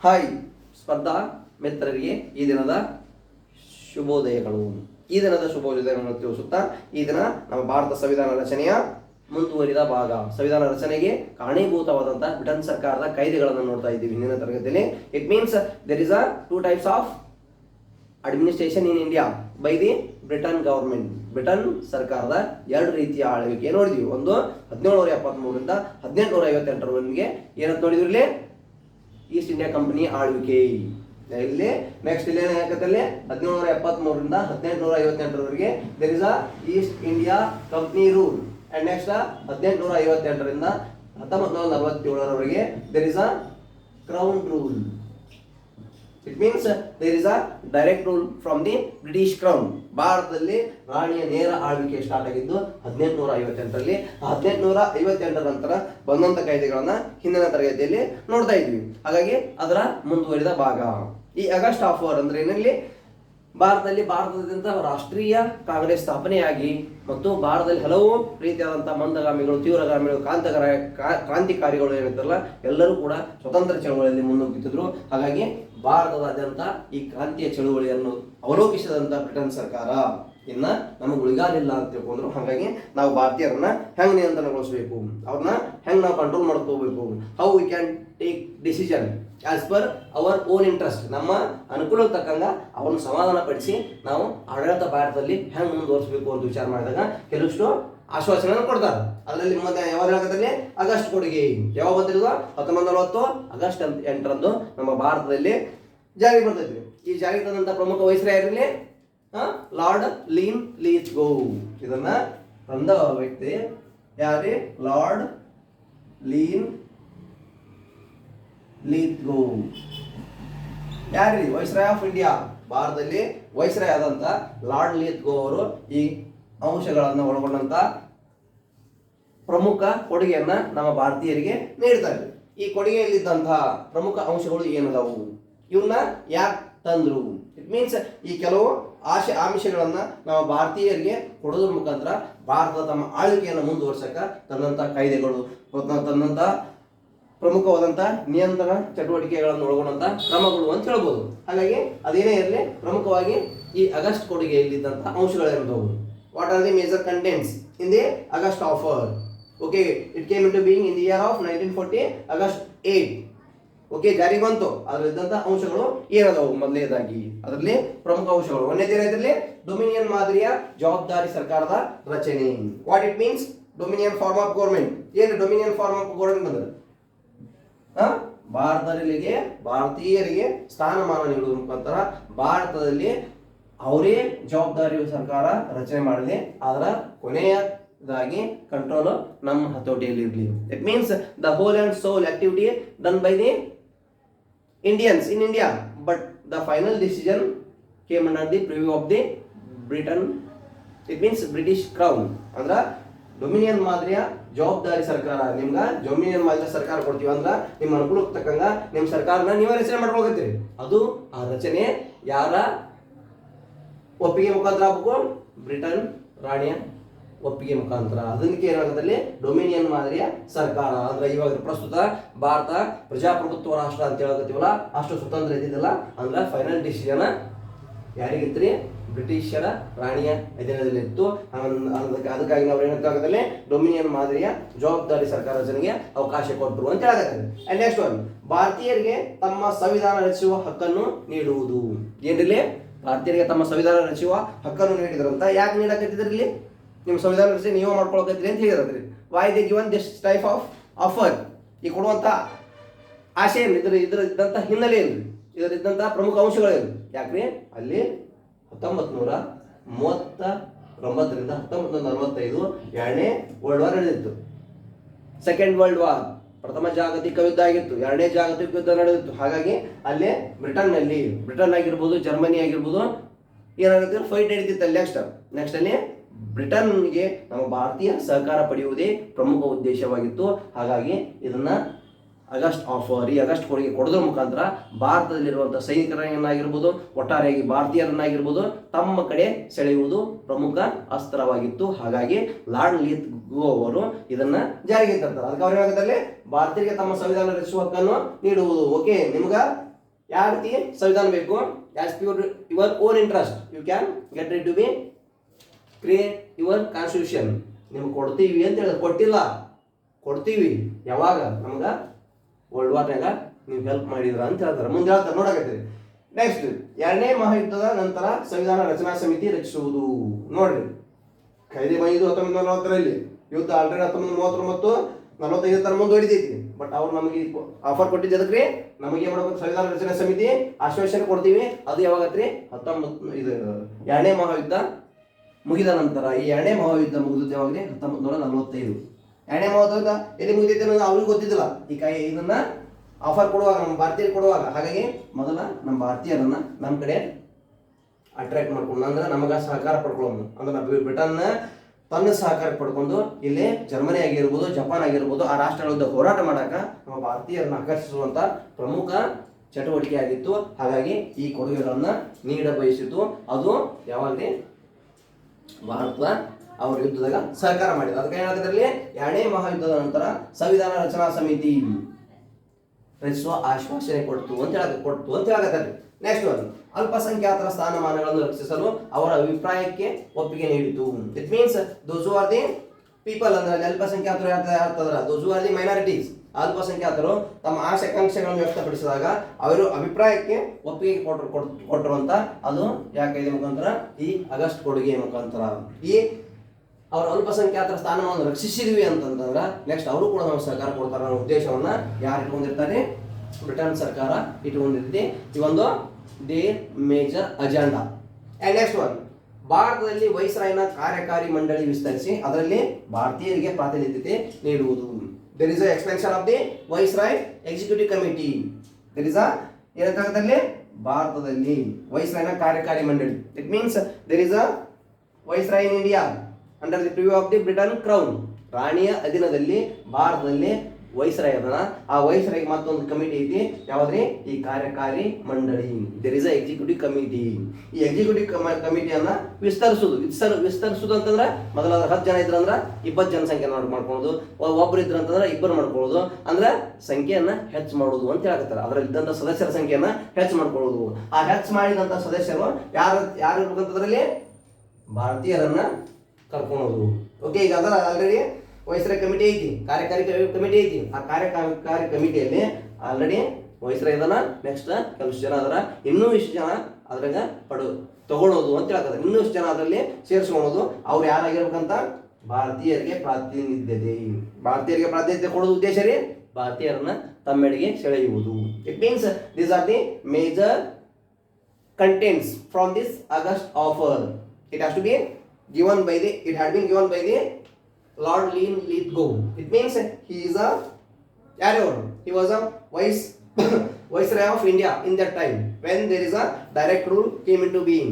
Hi ಸ್ಪರ್ಧಾ ಮಿತ್ರರಿಗೆ ಈ ದಿನದ ಶುಭೋದಯಗಳು. ಈ ದಿನದ ಶುಭೋದಯಗಳನ್ನು ತಿಳಿಸುತ್ತಾ ಈ ದಿನ ನಮ್ಮ ಭಾರತ ಸಂವಿಧಾನ ರಚನೆಯ ಮುಂದುವರಿದ ಭಾಗ, ಸಂವಿಧಾನ ರಚನೆಗೆ ಕಾರಣೀಭೂತವಾದಂತಹ ಬ್ರಿಟನ್ ಸರ್ಕಾರದ ಕಾಯ್ದೆಗಳನ್ನು ನೋಡ್ತಾ ಇದ್ದೀವಿ ಹಿಂದಿನ ತರಗತಿಯಲ್ಲಿ. It means there is a 2 types of administration in India by the Britain government. Britain ಸರ್ಕಾರದ 2 ರೀತಿಯ ಆಳ್ವಿಕೆ ನೋಡಿದ್ವಿ. ಒಂದು 1773ರಿಂದ 1858ರವರೆಗೆ ಏನಂತ ನೋಡಿದ್ವಿ ಇಲ್ಲಿ, ಈಸ್ಟ್ ಇಂಡಿಯಾ ಕಂಪನಿ ಆಳ್ವಿಕೆ. ಇಲ್ಲಿ ನೆಕ್ಸ್ಟ್ ಇಲ್ಲಿ ಏನಾಗತ್ತಲ್ಲಿ 1773ರಿಂದ 1858ರವರೆಗೆ there is a East India company rule. And next 1858ರಿಂದ 1947ರವರೆಗೆ there is a crown rule. It means there is a direct rule from the British crown. ಭಾರತದಲ್ಲಿ ರಾಣಿಯ ನೇರ ಆಳ್ವಿಕೆ ಸ್ಟಾರ್ಟ್ ಆಗಿದ್ದು 1858ರಲ್ಲಿ. 1858ರ ನಂತರ ಬಂದಂತ ಕಾಯ್ದೆಗಳನ್ನ ಹಿಂದಿನ ತರಗತಿಯಲ್ಲಿ ನೋಡ್ತಾ ಇದ್ವಿ. ಹಾಗಾಗಿ ಅದರ ಮುಂದುವರಿದ ಭಾಗ. ಈ ಆಗಸ್ಟ್ ಆಫ್ ವಾರ್ ಅಂದ್ರೆ ಏನಲ್ಲಿ, ಭಾರತದಾದ್ಯಂತ ರಾಷ್ಟ್ರೀಯ ಕಾಂಗ್ರೆಸ್ ಸ್ಥಾಪನೆಯಾಗಿ ಮತ್ತು ಭಾರತದಲ್ಲಿ ಹಲವು ರೀತಿಯಾದಂತಹ ಮಂದಗಾಮಿಗಳು, ತೀವ್ರಗಾಮಿಗಳು, ಕ್ರಾಂತಿಕಾರಿಗಳು ಏನಿರ್ತಾರಲ್ಲ ಎಲ್ಲರೂ ಕೂಡ ಸ್ವತಂತ್ರ ಚಳವಳಿಯಲ್ಲಿ ಮುನ್ನುಗ್ಗುತ್ತಿದ್ರು. ಹಾಗಾಗಿ ಭಾರತದಾದ್ಯಂತ ಈ ಕ್ರಾಂತಿಯ ಚಳುವಳಿಯನ್ನು ಅವಲೋಕಿಸಿದಂತ ಬ್ರಿಟನ್ ಸರ್ಕಾರ ಇನ್ನ ನಮಗೆ ಉಳಿಗಾಲಿಲ್ಲ ಅಂತ ತಿಳ್ಕೊಂಡ್ರು. ಹಾಗಾಗಿ ನಾವು ಭಾರತೀಯರನ್ನ ಹೆಂಗ್ ನಿಯಂತ್ರಣಗೊಳಿಸಬೇಕು, ಅವ್ರನ್ನ ಹೆಂಗ್ ನಾವು ಕಂಟ್ರೋಲ್ ಮಾಡ್ಕೋಬೇಕು, how we can take decision as per our own interest, ನಮ್ಮ ಅನುಕೂಲಕ್ಕೆ ತಕ್ಕಂಗ ಅವ್ರನ್ನ ಸಮಾಧಾನ ಪಡಿಸಿ ನಾವು ಆಡಳಿತ ಭಾರತದಲ್ಲಿ ಹೆಂಗ್ ಮುಂದುವರಿಸಬೇಕು ಅಂತ ವಿಚಾರ ಮಾಡಿದಾಗ ಕೆಲವಷ್ಟು ಆಶ್ವಾಸನೆಯನ್ನು ಕೊಡ್ತಾರೆ. ಅದರಲ್ಲಿ ಮತ್ತೆ ಯಾವಾಗ ಹೇಳಕತ್ತಲ್ಲಿ ಆಗಸ್ಟ್ ಕೊಡುಗೆ ಯಾವಾಗ ಬಂದಿರೋದು 1940 ಆಗಸ್ಟ್ 8ರಂದು ನಮ್ಮ ಭಾರತದಲ್ಲಿ ಜಾರಿ ಬರ್ತೈತಿ. ಈ ಜಾರಿ ತಂದಂತ ಪ್ರಮುಖ ವೈಸ್ರಾಯರಲ್ಲಿ ಲಾರ್ಡ್ ಲೀನ್ ಲೀತ್ಗೋ. ಇದನ್ನ ತಂದ ವ್ಯಕ್ತಿ ಯಾರೇ, ಲಾರ್ಡ್ ಲೀನ್ ಲೀತ್ಗೋ. ಯಾರಿ ವೈಸ್ರಾಯ್ ಆಫ್ ಇಂಡಿಯಾ, ಭಾರತದಲ್ಲಿ ವೈಸ್ರಾಯ್ ಆದಂತ ಲಾರ್ಡ್ ಲೀತ್ಗೋ ಅವರು ಈ ಅಂಶಗಳನ್ನು ಒಳಗೊಂಡಂತ ಪ್ರಮುಖ ಕೊಡುಗೆಯನ್ನ ನಮ್ಮ ಭಾರತೀಯರಿಗೆ ನೀಡ್ತಾರೆ. ಈ ಕೊಡುಗೆಯಲ್ಲಿದ್ದಂತಹ ಪ್ರಮುಖ ಅಂಶಗಳು ಏನದವು, ಇವನ್ನ ಯಾಕೆ ತಂದ್ರು? ಇಟ್ ಮೀನ್ಸ್ ಈ ಕೆಲವು ಆಮಿಷಗಳನ್ನ ನಾವು ಭಾರತೀಯರಿಗೆ ಕೊಡೋದ್ರ ಮುಖಾಂತರ ಭಾರತ ತಮ್ಮ ಆಳ್ವಿಕೆಯನ್ನು ಮುಂದುವರ್ಸಕ ತಂದಂತ ಕಾಯ್ದೆಗಳು, ತಂದಂತ ಪ್ರಮುಖವಾದಂತ ನಿಯಂತ್ರಣ ಚಟುವಟಿಕೆಗಳನ್ನು ಒಳಗೊಂಡಂತ ಕ್ರಮಗಳು ಅಂತ ಹೇಳ್ಬೋದು. ಹಾಗಾಗಿ ಅದೇನೇ ಇರಲಿ, ಪ್ರಮುಖವಾಗಿ ಈ ಆಗಸ್ಟ್ ಕೊಡುಗೆಯಲ್ಲಿದ್ದಂತ ಅಂಶಗಳೇನಿದ್ದವು. What are the major contents in the August offer? Okay, it came into being in the year of 1940 August 8. Okay, ಜಾರಿ ಬಂತು. ಅದರಲ್ಲಿದ್ದಂತ ಅಂಶಗಳು ಏನದವು? ಮೊದಲನೇದಾಗಿ ಅದರಲ್ಲಿ ಪ್ರಮುಖ ಅಂಶಗಳು, ಒಂದನೇದೇನೈತ್ರಲ್ಲಿ ಡೊಮಿನಿಯನ್ ಮಾದರಿಯ ಜವಾಬ್ದಾರಿ ಸರ್ಕಾರದ ರಚನೆ. What it means dominion form of government? ಏನು ಡೊಮಿನಿಯನ್ ಫಾರ್ಮ್ ಆಫ್ ಗೌರ್ಮೆಂಟ್ ಅಂದ್ರೆ ಭಾರತೀಯರಿಗೆ ಸ್ಥಾನಮಾನ ನೀಡುವ ಮುಖಾಂತರ ಭಾರತದಲ್ಲಿ ಅವರೇ ಜವಾಬ್ದಾರಿ ಸರ್ಕಾರ ರಚನೆ ಮಾಡಿದೆ. ಅದರ ಕೊನೆಯದಾಗಿ ಕಂಟ್ರೋಲ್ ನಮ್ಮ ಹತೋಟಿಯಲ್ಲಿ ಇರಲಿ. It means the whole and sole activity done by the Indians in India, but the final decision came under the preview of the Britain. It means British crown. ಅಂದ್ರ ಡೊಮಿನಿಯನ್ ಮಾದರಿಯ ಜವಾಬ್ದಾರಿ ಸರ್ಕಾರ. ನಿಮ್ಗ ಡೊಮಿನಿಯನ್ ಮಾದರಿಯ ಸರ್ಕಾರ ಕೊಡ್ತೀವಿ ಅಂದ್ರ ನಿಮ್ಮ ಅನುಕೂಲಕ್ಕೆ ತಕ್ಕಂಗ ನಿಮ್ಮ ಸರ್ಕಾರನ ನೀವೇ ರಚನೆ ಮಾಡ್ಕೊಳ್ತೀರಿ. ಅದು ಆ ರಚನೆ ಯಾರ ಒಪ್ಪಿಗೆ ಮುಖಾಂತರ ಆಗ್ಬೇಕು? ಬ್ರಿಟನ್ ರಾಣಿಯ ಒಪ್ಪಿಗೆ ಮುಖಾಂತರ. ಅದಕ್ಕೆ ಏನಾಗತ್ತಲ್ಲಿ ಡೊಮಿನಿಯನ್ ಮಾದರಿಯ ಸರ್ಕಾರ. ಅಂದ್ರೆ ಇವಾಗ ಪ್ರಸ್ತುತ ಭಾರತ ಪ್ರಜಾಪ್ರಭುತ್ವ ರಾಷ್ಟ್ರ ಅಂತ ಹೇಳಕತ್ತೀವಲ್ಲ, ಅಷ್ಟು ಸ್ವತಂತ್ರ ಇದ್ದಿದ್ದಲ್ಲ. ಅಂದ್ರೆ ಫೈನಲ್ ಡಿಸಿಷನ್ ಯಾರಿಗಿತ್ರಿ? ಬ್ರಿಟಿಷರ ರಾಣಿಯ ಅಧೀನದಲ್ಲಿ ಇತ್ತು. ಅದಕ್ಕಾಗಿ ನಾವು ಏನಂತಾಗತ್ತಲ್ಲಿ ಡೊಮಿನಿಯನ್ ಮಾದರಿಯ ಜವಾಬ್ದಾರಿ ಸರ್ಕಾರ ರಚನೆಗೆ ಅವಕಾಶ ಕೊಟ್ಟರು ಅಂತ ಹೇಳಕತ್ತಾರೆ. ಅಂಡ್ ನೆಕ್ಸ್ಟ್ ಒನ್, ಭಾರತೀಯರಿಗೆ ತಮ್ಮ ಸಂವಿಧಾನ ರಚಿಸುವ ಹಕ್ಕನ್ನು ನೀಡುವುದು. ಏನಿರಲಿ, ಭಾರತೀಯರಿಗೆ ತಮ್ಮ ಸಂವಿಧಾನ ರಚಿಸುವ ಹಕ್ಕನ್ನು ನೀಡಿದ್ರಂತ. ಯಾಕೆ ನೀಡಕತ್ತಿದ್ರಿ? ಇಲ್ಲಿ ನಿಮ್ಮ ಸಂವಿಧಾನ ರಚನೆ ನೀವು ಮಾಡ್ಕೊಳಕತ್ತೀರಿ ಅಂತ ಹೇಳಿದ್ರಿ. Why they given this type of offer? ಈ ಕೊಡುವಂತ ಆಶೆ ಏನು? ಇದ್ದಂತ ಹಿನ್ನೆಲೆ ಏನು? ಇದರಿದ್ದಂತ ಪ್ರಮುಖ ಅಂಶಗಳೇನು? ಯಾಕ್ರಿ ಅಲ್ಲಿ 1939ರಿಂದ 1945 ಎರಡನೇ ವರ್ಲ್ಡ್ ವಾರ್ ನಡೆದಿತ್ತು. ಸೆಕೆಂಡ್ ವರ್ಲ್ಡ್ ವಾರ್ ಪ್ರಥಮ ಜಾಗತಿಕ ಯುದ್ಧ ಆಗಿತ್ತು, ಎರಡನೇ ಜಾಗತಿಕ ಯುದ್ಧ ನಡೆದಿತ್ತು. ಹಾಗಾಗಿ ಅಲ್ಲೇ ಬ್ರಿಟನ್ ಆಗಿರ್ಬೋದು, ಜರ್ಮನಿ ಆಗಿರ್ಬೋದು, ಏನಾಗುತ್ತೆ ಫೈಟ್ ನಡೀತಿತ್ತು ಅಲ್ಲಿ. ನೆಕ್ಸ್ಟ್ ಅಲ್ಲಿ ಬ್ರಿಟನ್ಗೆ ನಮ್ಮ ಭಾರತೀಯ ಸಹಕಾರ ಪಡೆಯುವುದೇ ಪ್ರಮುಖ ಉದ್ದೇಶವಾಗಿತ್ತು. ಹಾಗಾಗಿ ಇದನ್ನ ಆಗಸ್ಟ್ ಆಫರ್, ಈ ಆಗಸ್ಟ್ ಕೊಡುಗೆ ಕೊಡೋದ್ರ ಮುಖಾಂತರ ಭಾರತದಲ್ಲಿರುವಂತಹ ಸೈನಿಕರನ್ನಾಗಿರ್ಬೋದು, ಒಟ್ಟಾರೆಯಾಗಿ ಭಾರತೀಯರನ್ನಾಗಿರ್ಬೋದು ತಮ್ಮ ಕಡೆ ಸೆಳೆಯುವುದು ಪ್ರಮುಖ ಅಸ್ತ್ರವಾಗಿತ್ತು. ಹಾಗಾಗಿ ಲಾರ್ಡ್ ಅವರು ಇದನ್ನ ಜಾರಿಗೆ ತರ್ತಾರೆ. ಅದಕ್ಕೆ ಅವ್ರು ಏನಾಗುತ್ತೆ, ಭಾರತೀಯರಿಗೆ ತಮ್ಮ ಸಂವಿಧಾನ ರಚಿಸುವ ಹಕ್ಕನ್ನು ನೀಡುವುದು. ಓಕೆ, ನಿಮ್ಗ ಯಾವ ರೀತಿ ಸಂವಿಧಾನ ಬೇಕು, as pure your own interest you can get ready to be create your constitution. ನಿಮ್ಗೆ ಕೊಡ್ತೀವಿ ಅಂತ ಹೇಳಿದ್ರೆ, ಕೊಟ್ಟಿಲ್ಲ, ಕೊಡ್ತೀವಿ ಯಾವಾಗ ನಮ್ಗ ವರ್ಲ್ಡ್ ವಾರ್ನಾಗ ನೀವು ಹೆಲ್ಪ್ ಮಾಡಿದ್ರ ಅಂತ ಹೇಳ್ತಾರೆ. ಮುಂದೆ ಹೇಳ್ತಾರೆ ನೋಡಕತ್ತೀರಿ. ನೆಕ್ಸ್ಟ್, 2ನೇ ಮಹಾಯುದ್ಧದ ನಂತರ ಸಂವಿಧಾನ ರಚನಾ ಸಮಿತಿ ರಚಿಸುವುದು. ನೋಡ್ರಿ, ಖೈದಿ 1940ರಲ್ಲಿ ಯುದ್ಧ ಆಲ್ರೆಡಿ 1939 45 ತರ ಮುಂದುವರಿದೈತಿ. ಬಟ್ ಅವ್ರು ನಮಗೆ ಆಫರ್ ಕೊಟ್ಟಿದ್ದು ಅದಕ್ಕೆ ನಮಗೆ ಏನ್ ಮಾಡ್ಬೇಕು, ಸಂವಿಧಾನ ರಚನಾ ಸಮಿತಿ ಆಶ್ವಾಸನೆ ಕೊಡ್ತೀವಿ. ಅದು ಯಾವಾಗತ್ರಿ 2ನೇ ಮಹಾಯುದ್ಧ ಮುಗಿದ ನಂತರ. ಈ 2ನೇ ಮಹಾಯುದ್ಧ ಮುಗಿದ ಯಾವಾಗಲೇ 1945. 2ನೇ ಮಹಾಯುದ್ಧ ಎಲ್ಲಿ ಮುಗಿದೈತೆ ಅನ್ನೋದು ಅವ್ರಿಗೆ ಗೊತ್ತಿದ್ದಿಲ್ಲ. ಈ ಇದನ್ನ ಆಫರ್ ಕೊಡುವಾಗ, ನಮ್ಮ ಭಾರತೀಯರು ಕೊಡುವಾಗ, ಹಾಗಾಗಿ ಮೊದಲ ನಮ್ಮ ಭಾರತೀಯರನ್ನ ನಮ್ಮ ಕಡೆ ಅಟ್ರಾಕ್ಟ್ ಮಾಡ್ಕೊಂಡು, ಅಂದ್ರೆ ನಮಗ ಸಹಕಾರ ಪಡ್ಕೊಳ್ಳೋದು, ಅಂದ್ರೆ ಬ್ರಿಟನ್ ತನ್ನ ಸಹಕಾರ ಪಡ್ಕೊಂಡು ಇಲ್ಲಿ ಜರ್ಮನಿ ಆಗಿರ್ಬೋದು, ಜಪಾನ್ ಆಗಿರ್ಬೋದು, ಆ ರಾಷ್ಟ್ರಗಳ ವಿರುದ್ಧ ಹೋರಾಟ ಮಾಡಾಕ ನಮ್ಮ ಭಾರತೀಯರನ್ನ ಆಕರ್ಷಿಸುವಂತ ಪ್ರಮುಖ ಚಟುವಟಿಕೆ ಆಗಿತ್ತು. ಹಾಗಾಗಿ ಈ ಕೊಡುಗೆಗಳನ್ನ ನೀಡ ಬಯಸಿತು. ಅದು ಯಾವಾಗಲೇ ಭಾರತ ಅವ್ರ ಯುದ್ಧದಾಗ ಸಹಕಾರ ಮಾಡಿದ್ರು. ಅದಕ್ಕೆ ಏನಾದ್ರಲ್ಲಿ 2ನೇ ಮಹಾಯುದ್ಧದ ನಂತರ ಸಂವಿಧಾನ ರಚನಾ ಸಮಿತಿ ರಚಿಸುವ ಆಶ್ವಾಸನೆ ಕೊಟ್ಟು ಅಂತ ಹೇಳಕತ್ತಾರೆ. ನೆಕ್ಸ್ಟ್ ಒನ್, ಅಲ್ಪಸಂಖ್ಯಾತರ ಸ್ಥಾನಮಾನಗಳನ್ನು ರಕ್ಷಿಸಲು ಅವರ ಅಭಿಪ್ರಾಯಕ್ಕೆ ಒಪ್ಪಿಗೆ ನೀಡಿತು. It means those are the people, ಅಂದ್ರೆ ಅಲ್ಪಸಂಖ್ಯಾತರು ಯಾರ್ತದ್ರ, ದೋಸ್ ಆರ್ ದಿ ಮೈನಾರಿಟೀಸ್. ಅಲ್ಪಸಂಖ್ಯಾತರು ತಮ್ಮ ಆಕಾಂಕ್ಷೆಗಳನ್ನು ವ್ಯಕ್ತಪಡಿಸಿದಾಗ ಅವರು ಅಭಿಪ್ರಾಯಕ್ಕೆ ಒಪ್ಪಿಗೆ ಕೊಟ್ಟರು ಅಂತ. ಅದು ಯಾಕೆ ಮುಖಾಂತರ ಈ ಆಗಸ್ಟ್ ಕೊಡುಗೆ ಮುಖಾಂತರ ಈ ಅವ್ರ ಅಲ್ಪಸಂಖ್ಯಾತರ ಸ್ಥಾನವನ್ನು ರಕ್ಷಿಸಿದ್ವಿ ಅಂತಂದ್ರೆ ನೆಕ್ಸ್ಟ್ ಅವರು ಕೂಡ ನಾವು ಸಹಕಾರ ಕೊಡ್ತಾರೆ ಅನ್ನೋ ಉದ್ದೇಶವನ್ನ ಯಾರು ಇಟ್ಕೊಂಡಿರ್ತಾರೆ, ಬ್ರಿಟನ್ ಸರ್ಕಾರ ಇಟ್ಕೊಂಡಿರ್ತೈತಿ. ಈ ಒಂದು the major agenda. And next one, ಭಾರತದಲ್ಲಿ ವೈಸ್ರಾಯ್ನ ಕಾರ್ಯಕಾರಿ ಮಂಡಳಿ ವಿಸ್ತರಿಸಿ ಅದರಲ್ಲಿ ಭಾರತೀಯರಿಗೆ ಪ್ರಾತಿನಿಧ್ಯತೆ ನೀಡುವುದು. There is a expansion of the viceroy executive committee. There is a ಏನಂತಂದ್ರೆ ಭಾರತದಲ್ಲಿ ವೈಸ್ರಾಯ್ನ ಕಾರ್ಯಕಾರಿ ಮಂಡಳಿ. It means there is a viceroy in India under the preview of the Britain crown. ರಾಣಿಯ ಅಧೀನದಲ್ಲಿ ಭಾರತದಲ್ಲಿ ವೈಸ್ರಾಯ್ ಅದನ್ನ. ಆ ವೈಸ್ರಾಯ್ಗೆ ಮತ್ತೊಂದು ಕಮಿಟಿ ಐತಿ, ಯಾವ್ದ್ರಿ, ಈ ಕಾರ್ಯಕಾರಿ ಮಂಡಳಿ. There is a executive committee. ಈ ಎಕ್ಸಿಕ್ಯೂಟಿವ್ ಕಮಿಟಿಯನ್ನ ವಿಸ್ತರಿಸುದು ಅಂತಂದ್ರೆ ಮೊದಲ 10 ಜನ ಇದ್ರಂದ್ರ 20 ಜನಸಂಖ್ಯೆ ಮಾಡ್ಕೊಳ್ಳೋದು, ಒಬ್ರು ಇದ್ರಂತಂದ್ರೆ 2 ಮಾಡ್ಕೊಳ್ಳೋದು, ಅಂದ್ರೆ ಸಂಖ್ಯೆಯನ್ನ ಹೆಚ್ಚು ಮಾಡೋದು ಅಂತ ಹೇಳಕತ್ತಾರೆ. ಅದರಲ್ಲಿ ಇದ್ದಂತ ಸದಸ್ಯರ ಸಂಖ್ಯೆಯನ್ನ ಹೆಚ್ಚು ಮಾಡ್ಕೊಳ್ಳೋದು. ಆ ಹೆಚ್ಚು ಮಾಡಿದಂತ ಸದಸ್ಯರು ಯಾರು ಇರ್ಬೇಕಂತದ್ರಲ್ಲಿ ಭಾರತೀಯರನ್ನ ಕರ್ಕೊಳ್ಳೋದು. ಓಕೆ, ಈಗ ಅದರ ಆಲ್ರೆಡಿ ವೈಸ್ರಾಯ್ ಕಮಿಟಿ ಐತಿ, ಕಾರ್ಯಕಾರಿ ಕಮಿಟಿ ಐತಿ. ಆ ಕಾರ್ಯಕಾರಿ ಕಮಿಟಿಯಲ್ಲಿ ಆಲ್ರೆಡಿ ವೈಸ್ರಾಯ್ ಇದನ್ನ. ನೆಕ್ಸ್ಟ್ ಕೆಲವು ಜನ ಅದರ, ಇನ್ನೂ ಇಷ್ಟು ಜನ ಅದ್ರಾಗ ತಗೊಳ್ಳೋದು ಅಂತ ಹೇಳ್ತಾರೆ. ಇನ್ನೂ ಇಷ್ಟು ಜನ ಅದರಲ್ಲಿ ಸೇರಿಸ್ಕೊಳ್ಳೋದು. ಅವ್ರು ಯಾರಾಗಿರ್ಬೇಕಂತ, ಭಾರತೀಯರಿಗೆ ಪ್ರಾತಿನಿಧ್ಯತೆ ಕೊಡೋದು ಉದ್ದೇಶ ರೀ, ಭಾರತೀಯರನ್ನ ತಮ್ಮೆಡೆಗೆ ಸೆಳೆಯುವುದು. It means these are the major contents from this August offer. It had been given by the Lord Linlithgow. It means he is a he was a viceroy of India in that time when there is a direct rule came into being.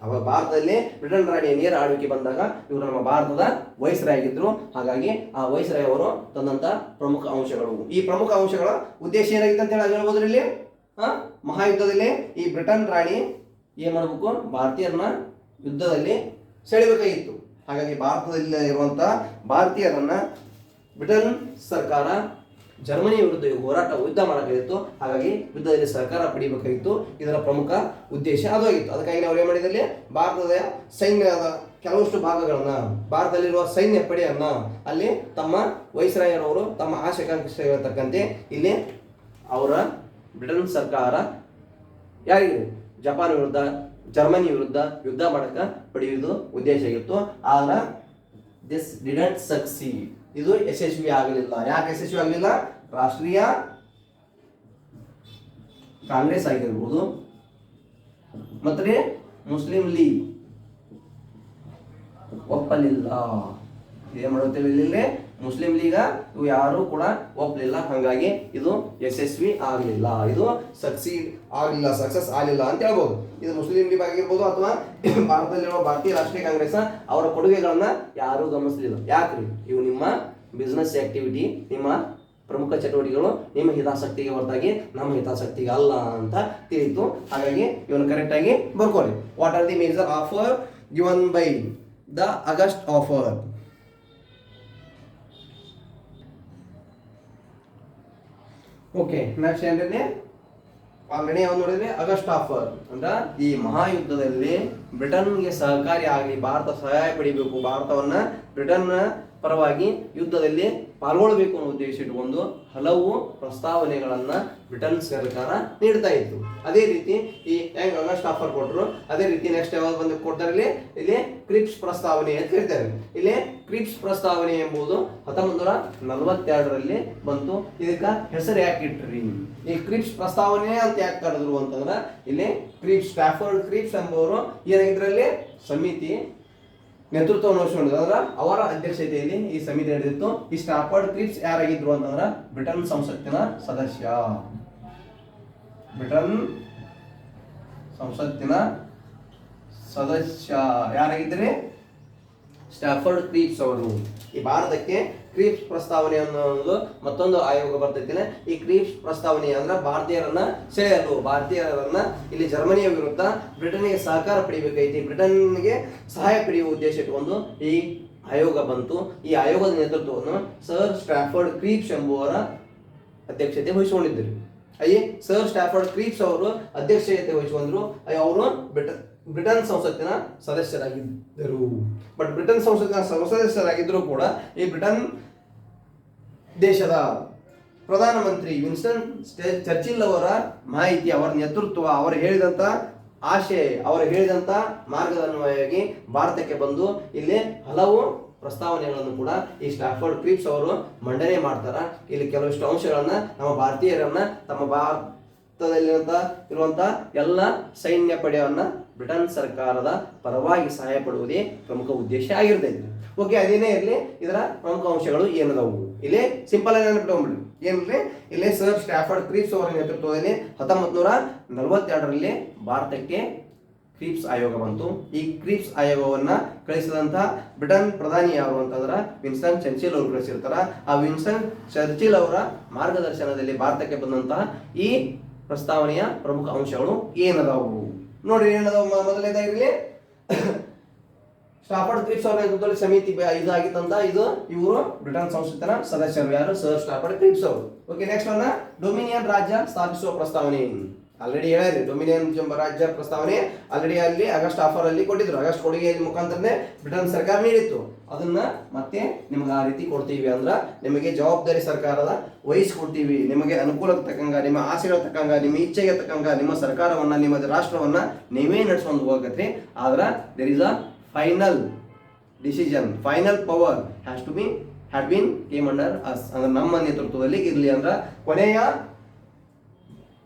ಅವಾಗ ಭಾರತದಲ್ಲಿ Britain ರಾಣಿಯ ನೇರ ಆಳ್ವಿಕೆ ಬಂದಾಗ ಇವರು ನಮ್ಮ ಭಾರತದ viceroy ಆಗಿದ್ರು. ಹಾಗಾಗಿ ಆ ವೈಸ್ರಾಯ್ ಅವರು ತಂದಂತ ಪ್ರಮುಖ ಅಂಶಗಳು, ಈ ಪ್ರಮುಖ ಅಂಶಗಳ ಉದ್ದೇಶ ಏನಾಗಿತ್ತು ಅಂತ ಹೇಳಿ ಹೇಳ್ಬೋದ್ರಿ. ಇಲ್ಲಿ ಮಹಾಯುದ್ಧದಲ್ಲಿ ಈ ಬ್ರಿಟನ್ ರಾಣಿ ಏನ್ ಮಾಡ್ಬೇಕು, ಭಾರತೀಯರನ್ನ ಯುದ್ಧದಲ್ಲಿ ಸೆಳೆಬೇಕಾಗಿತ್ತು. ಹಾಗಾಗಿ ಭಾರತದಲ್ಲಿ ಇರುವಂತಹ ಭಾರತೀಯರನ್ನ ಬ್ರಿಟನ್ ಸರ್ಕಾರ ಜರ್ಮನಿ ವಿರುದ್ಧ ಯುದ್ಧ ಮಾಡಬೇಕಾಗಿತ್ತು. ಹಾಗಾಗಿ ಯುದ್ಧದಲ್ಲಿ ಸರ್ಕಾರ ಪಡಿಬೇಕಾಗಿತ್ತು. ಇದರ ಪ್ರಮುಖ ಉದ್ದೇಶ ಅದು ಆಗಿತ್ತು. ಅದಕ್ಕಾಗಿ ನಾವು ಏನ್ ಮಾಡಿದಲ್ಲಿ ಭಾರತದ ಸೈನ್ಯದ ಕೆಲವಷ್ಟು ಭಾಗಗಳನ್ನ, ಭಾರತದಲ್ಲಿರುವ ಸೈನ್ಯ ಪಡೆಯನ್ನ ಅಲ್ಲಿ ತಮ್ಮ ವೈಸ್ರಾಯರವರು ತಮ್ಮ ಆಶಾಕಾಂಕ್ಷೆಗಳ ತಕ್ಕಂತೆ ಇಲ್ಲಿ ಅವರ ಬ್ರಿಟನ್ ಸರ್ಕಾರ ಯಾರಿಗೆ ಜಪಾನ್ ವಿರುದ್ಧ, ಜರ್ಮನಿ ವಿರುದ್ಧ ಯುದ್ಧ ಮಾಡಕ ಪಡೆಯುವುದು ಉದ್ದೇಶ ಆಗಿತ್ತು. ಆದ್ರೆ ದಿಸ್ ಡಿಡಂಟ್ ಸಕ್ಸೀಡ್, ಇದು ಯಶಸ್ವಿ ಆಗಲಿಲ್ಲ. ಯಾಕೆ ಯಶಸ್ವಿ ಆಗಲಿಲ್ಲ? ರಾಷ್ಟ್ರೀಯ ಕಾಂಗ್ರೆಸ್ ಆಗಿರ್ಬೋದು ಮತ್ತೆ ಮುಸ್ಲಿಂ ಲೀಗ್ ಒಪ್ಪಲಿಲ್ಲ. ಏನ್ ಮಾಡುತ್ತೇವೆ ಇಲ್ಲಿ, ಮುಸ್ಲಿಂ ಲೀಗ ಇವು ಯಾರು ಕೂಡ ಒಪ್ಪಲಿಲ್ಲ. ಹಾಗಾಗಿ ಇದು ಯಶಸ್ವಿ ಆಗಲಿಲ್ಲ, ಇದು ಸಕ್ಸಸ್ ಆಗಲಿಲ್ಲ ಅಂತ ಹೇಳ್ಬೋದು. ಇದು ಮುಸ್ಲಿಂ ಲೀಗ್ ಆಗಿರ್ಬೋದು ಅಥವಾ ಭಾರತದಲ್ಲಿರುವ ಭಾರತೀಯ ರಾಷ್ಟ್ರೀಯ ಕಾಂಗ್ರೆಸ್ ಅವರ ಕೊಡುಗೆಗಳನ್ನ ಯಾರು ಗಮನಿಸಲಿಲ್ಲ. ಯಾಕ್ರಿ? ಇವು ನಿಮ್ಮ ಬಿಸ್ನೆಸ್ ಆಕ್ಟಿವಿಟಿ, ನಿಮ್ಮ ಪ್ರಮುಖ ಚಟುವಟಿಕೆಗಳು ನಿಮ್ಮ ಹಿತಾಸಕ್ತಿಗೆ ಹೊರತಾಗಿ ನಮ್ಮ ಹಿತಾಸಕ್ತಿಗೆ ಅಲ್ಲ ಅಂತ ತಿಳಿತು. ಹಾಗಾಗಿ ಇವನು ಕರೆಕ್ಟ್ ಆಗಿ ಬರ್ಕೊಳ್ಳಿ. What are the major offer given by the August offer? Okay next ಏನ್ರಿ ಆಲ್ರೆಡಿ ಯಾವ ನೋಡಿದ್ರೆ ಅಗಸ್ಟಾಫರ್ ಅಂದ್ರ ಈ ಮಹಾಯುದ್ಧದಲ್ಲಿ ಬ್ರಿಟನ್ಗೆ ಸಹಕಾರಿ ಆಗಲಿ, ಭಾರತ ಸಹಾಯ ಪಡಿಬೇಕು, ಭಾರತವನ್ನ ಬ್ರಿಟನ್ ಪರವಾಗಿ ಯುದ್ಧದಲ್ಲಿ ಪಾಲ್ಗೊಳ್ಳಬೇಕು ಅನ್ನೋ ಉದ್ದೇಶ ಇಟ್ಟುಕೊಂಡು ಹಲವು ಪ್ರಸ್ತಾವನೆಗಳನ್ನ ಬ್ರಿಟನ್ ಸರ್ಕಾರ ನೀಡ್ತಾ ಇತ್ತು. ಅದೇ ರೀತಿ ಈ ಹೆಂಗ್ ಆಗಸ್ಟ್ ಆಫರ್ ಕೊಟ್ಟರು, ಅದೇ ರೀತಿ ನೆಕ್ಸ್ಟ್ ಯಾವಾಗ ಬಂದು ಕೊಡ್ತಾರೆ ಇಲ್ಲಿ ಕ್ರಿಪ್ಸ್ ಪ್ರಸ್ತಾವನೆ ಅಂತ ಹೇಳ್ತಾರೆ. ಇಲ್ಲಿ ಕ್ರಿಪ್ಸ್ ಪ್ರಸ್ತಾವನೆ ಎಂಬುದು 1942ರಲ್ಲಿ ಬಂತು. ಇದಕ್ಕ ಹೆಸರು ಯಾಕೆ ಇಟ್ರಿ, ಈ ಕ್ರಿಪ್ಸ್ ಪ್ರಸ್ತಾವನೆ ಅಂತ ಯಾಕೆ ಕರೆದ್ರು ಅಂತಂದ್ರೆ ಇಲ್ಲಿ ಕ್ರಿಪ್ಸ್ ಸ್ಟ್ಯಾಫರ್ಡ್ ಕ್ರಿಪ್ಸ್ ಎಂಬುವರು ಏನಾಗಿದ್ರಲ್ಲಿ ಸಮಿತಿ ನೇತೃತ್ವವನ್ನು ವಹಿಸಿಕೊಂಡಿದ್ರು. ಅಂದ್ರೆ ಅವರ ಅಧ್ಯಕ್ಷತೆಯಲ್ಲಿ ಈ ಸಮಿತಿ ನಡೆದಿತ್ತು. ಈ ಸ್ಟ್ಯಾಫರ್ಡ್ ಕ್ರಿಪ್ಸ್ ಯಾರಾಗಿದ್ರು ಅಂತಂದ್ರೆ ಬ್ರಿಟನ್ ಸಂಸತ್ತಿನ ಸದಸ್ಯ, ಬ್ರಿಟನ್ ಸಂಸತ್ತಿನ ಸದಸ್ಯ ಯಾರಾಗಿದ್ದರೆ ಸ್ಟ್ಯಾಫರ್ಡ್ ಕ್ರಿಪ್ಸ್ ಅವರು. ಈ ಭಾರತಕ್ಕೆ ಕ್ರಿಪ್ಸ್ ಪ್ರಸ್ತಾವನೆ ಅನ್ನೋದು ಮತ್ತೊಂದು ಆಯೋಗ ಬರ್ತೈತಿ. ಈ ಕ್ರಿಪ್ಸ್ ಪ್ರಸ್ತಾವನೆ ಅಂದ್ರೆ ಭಾರತೀಯರನ್ನ ಸೆಳೆಯಲು, ಭಾರತೀಯರನ್ನ ಇಲ್ಲಿ ಜರ್ಮನಿಯ ವಿರುದ್ಧ ಬ್ರಿಟನ್ಗೆ ಸಹಕಾರ ಪಡಿಬೇಕೈತಿ, ಬ್ರಿಟನ್ಗೆ ಸಹಾಯ ಪಡೆಯುವ ಉದ್ದೇಶ ಇಟ್ಟುಕೊಂಡು ಈ ಆಯೋಗ ಬಂತು. ಈ ಆಯೋಗದ ನೇತೃತ್ವವನ್ನು ಸರ್ ಸ್ಟ್ಯಾಫರ್ಡ್ ಕ್ರಿಪ್ಸ್ ಎಂಬುವರ ಅಧ್ಯಕ್ಷತೆ ವಹಿಸಿಕೊಂಡಿದ್ದರು. ಸರ್ ಸ್ಟ್ಯಾಫರ್ಡ್ ಕ್ರಿಪ್ಸ್ ಅವರು ಅಧ್ಯಕ್ಷತೆ ವಹಿಸಿಕೊಂಡ್ರು. ಅವರು ಬ್ರಿಟನ್ ಸಂಸತ್ತಿನ ಸದಸ್ಯರಾಗಿದ್ದರು. ಬಟ್ ಬ್ರಿಟನ್ ಸಂಸತ್ತಿನ ಸದಸ್ಯರಾಗಿದ್ದರೂ ಕೂಡ ಈ ಬ್ರಿಟನ್ ದೇಶದ ಪ್ರಧಾನಮಂತ್ರಿ ವಿನ್ಸ್ಟನ್ ಚರ್ಚಿಲ್ ಅವರ ಮಾಹಿತಿ, ಅವರ ನೇತೃತ್ವ, ಅವರು ಹೇಳಿದಂತ ಆಶಯ, ಅವರು ಹೇಳಿದಂತ ಮಾರ್ಗದನ್ವಯವಾಗಿ ಭಾರತಕ್ಕೆ ಬಂದು ಇಲ್ಲಿ ಹಲವು ಪ್ರಸ್ತಾವನೆಗಳನ್ನು ಕೂಡ ಈ ಸ್ಟ್ಯಾಫರ್ಡ್ ಕ್ರಿಪ್ಸ್ ಅವರು ಮಂಡನೆ ಮಾಡ್ತಾರ. ಇಲ್ಲಿ ಕೆಲವಷ್ಟು ಅಂಶಗಳನ್ನ ನಮ್ಮ ಭಾರತೀಯರನ್ನ ತಮ್ಮ ಇರುವಂತ ಎಲ್ಲ ಸೈನ್ಯ ಪಡೆಯವನ್ನ ಬ್ರಿಟನ್ ಸರ್ಕಾರದ ಪರವಾಗಿ ಸಹಾಯ ಪಡುವುದೇ ಪ್ರಮುಖ ಉದ್ದೇಶ ಆಗಿರ್ತೈತಿ. ಓಕೆ, ಅದೇನೇ ಇರಲಿ, ಇದರ ಪ್ರಮುಖ ಅಂಶಗಳು ಏನದವು ಇಲ್ಲಿ ಸಿಂಪಲ್ ಆಗಿ ನೆನಪಿಟ್ಕೊಂಡ್ಬಿಡ್ರಿ. ಏನ್ರಿ, ಇಲ್ಲಿ ಸರ್ ಸ್ಟ್ಯಾಫರ್ಡ್ ಕ್ರಿಪ್ಸ್ ಅವರ ನೇತೃತ್ವದಲ್ಲಿ 1942ರಲ್ಲಿ ಭಾರತಕ್ಕೆ ಕ್ರಿಪ್ಸ್ ಆಯೋಗ ಬಂತು. ಈ ಕ್ರಿಪ್ಸ್ ಆಯೋಗವನ್ನ ಕಳಿಸಿದಂತಹ ಬ್ರಿಟನ್ ಪ್ರಧಾನಿ ಯಾರು ಅಂತಂದ್ರೆ ವಿನ್ಸ್ಟನ್ ಚರ್ಚಿಲ್ ಅವರು ಕಳಿಸಿರ್ತಾರ. ಆ ವಿನ್ಸ್ಟನ್ ಚರ್ಚಿಲ್ ಅವರ ಮಾರ್ಗದರ್ಶನದಲ್ಲಿ ಭಾರತಕ್ಕೆ ಬಂದಂತಹ ಈ ಪ್ರಸ್ತಾವನೆಯ ಪ್ರಮುಖ ಅಂಶಗಳು ಏನದಾವು ನೋಡ್ರಿ. ಏನದಾವು ಮೊದಲನೇದಾಗಿರಲಿ ಸ್ಟ್ಯಾಫರ್ಡ್ ಕ್ರಿಪ್ಸ್ ಅವರ ನೇತೃತ್ವದಲ್ಲಿ ಸಮಿತಿ ಇದಾಗಿತ್ತಂತ. ಇವರು ಬ್ರಿಟನ್ ಸಂಸತ್ತಿನ ಸದಸ್ಯರು ಯಾರು, ಸರ್ ಸ್ಟ್ಯಾಫರ್ಡ್ ಕ್ರಿಪ್ಸ್ ಅವರು. ಓಕೆ, ನೆಕ್ಸ್ಟ್ ಒನ್ ಡೊಮಿನಿಯನ್ ರಾಜ್ಯ ಸ್ಥಾಪಿಸುವ ಪ್ರಸ್ತಾವನೆ. ಆಲ್ರೆಡಿ ಹೇಳಿರಿ, ಡೊಮಿನಿಯನ್ ರಾಜ್ಯ ಪ್ರಸ್ತಾವನೆ ಆಲ್ರೆಡಿ ಅಲ್ಲಿ ಆಗಸ್ಟ್ ಆಫರ್ ಅಲ್ಲಿ ಕೊಟ್ಟಿದ್ರು. ಆಗಸ್ಟ್ ಕೊಡುಗೆ ಮುಖಾಂತರನೇ ಬ್ರಿಟನ್ ಸರ್ಕಾರ ನೀಡಿತ್ತು. ಅದನ್ನ ಮತ್ತೆ ನಿಮ್ಗೆ ಆ ರೀತಿ ಕೊಡ್ತೀವಿ ಅಂದ್ರೆ ನಿಮಗೆ ಜವಾಬ್ದಾರಿ ಸರ್ಕಾರದ ವಹಿಸ್ಕೊಡ್ತೀವಿ. ನಿಮಗೆ ಅನುಕೂಲಕ್ಕೆ ತಕ್ಕಂಗ, ನಿಮ್ಮ ಆಸೆಗಳ ತಕ್ಕಂಗ, ನಿಮ್ಮ ಇಚ್ಛೆಗೆ ತಕ್ಕಂಗ ನಿಮ್ಮ ಸರ್ಕಾರವನ್ನ, ನಿಮ್ಮ ರಾಷ್ಟ್ರವನ್ನ ನೀವೇ ನಡೆಸ್ಕೊಂಡು ಹೋಗತ್ರಿ. ಆದ್ರೆ there is a final decision, final power had been came under us. ಅಂದ್ರೆ ನಮ್ಮ ನೇತೃತ್ವದಲ್ಲಿ ಇರಲಿ. ಅಂದ್ರೆ ಕೊನೆಯ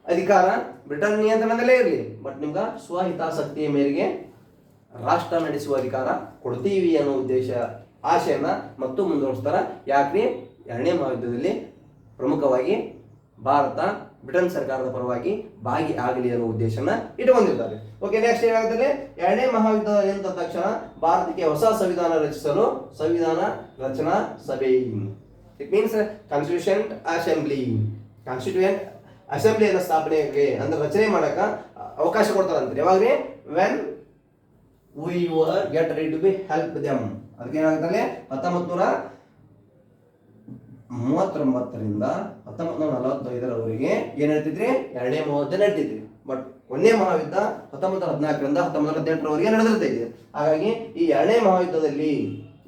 ಅಧಿಕಾರ ಬ್ರಿಟನ್ ನಿಯಂತ್ರಣದಲ್ಲೇ ಇರಲಿ, ಬಟ್ ನಿಮ್ಗೆ ಸ್ವಹಿತಾಸಕ್ತಿಯ ಮೇರೆಗೆ ರಾಷ್ಟ್ರ ನಡೆಸುವ ಅಧಿಕಾರ ಕೊಡ್ತೀವಿ ಅನ್ನೋ ಉದ್ದೇಶ, ಆಶೆಯನ್ನ ಮತ್ತು ಮುಂದುವರಿಸ್ತಾರ. ಯಾಕ್ರಿ, ಎರಡನೇ ಮಹಾಯುದ್ಧದಲ್ಲಿ ಪ್ರಮುಖವಾಗಿ ಭಾರತ ಬ್ರಿಟನ್ ಸರ್ಕಾರದ ಪರವಾಗಿ ಭಾಗಿ ಆಗಲಿ ಅನ್ನೋ ಉದ್ದೇಶನ ಇಟ್ಟುಕೊಂಡಿದ್ದಾರೆ. ಓಕೆ, ನೆಕ್ಸ್ಟ್ ಏನಾಗುತ್ತದೆ, ಎರಡನೇ ಮಹಾಯುದ್ಧ ಎಂದ ತಕ್ಷಣ ಭಾರತಕ್ಕೆ ಹೊಸ ಸಂವಿಧಾನ ರಚಿಸಲು ಸಂವಿಧಾನ ರಚನಾ ಸಭೆ, it means constitution assembly, constituent ಅಸೆಂಬ್ಲಿಯನ್ನು ಸ್ಥಾಪನೆಗೆ ಅಂದ್ರೆ ರಚನೆ ಮಾಡಕ ಅವಕಾಶ ಕೊಡ್ತಾರಂತೆ. ಯಾವಾಗ್ರಿ, when we were get ready to be help them. ಅದಕ್ಕೆ ಏನಾಗುತ್ತಲ್ಲಿ 1939ರಿಂದ 1945ರವರೆಗೆ ಏನ್ ಹೇಳ್ತಿದ್ರಿ, ಎರಡನೇ ಮಹಾಯುದ್ಧ ನಡೀತಿದ್ರಿ. ಬಟ್ ಒಂದನೇ ಮಹಾಯುದ್ಧ 1914ರಿಂದ 1918ರವರೆಗೆ ನಡೆದಿರ್ತೈತಿ. ಹಾಗಾಗಿ ಈ ಎರಡನೇ ಮಹಾಯುದ್ಧದಲ್ಲಿ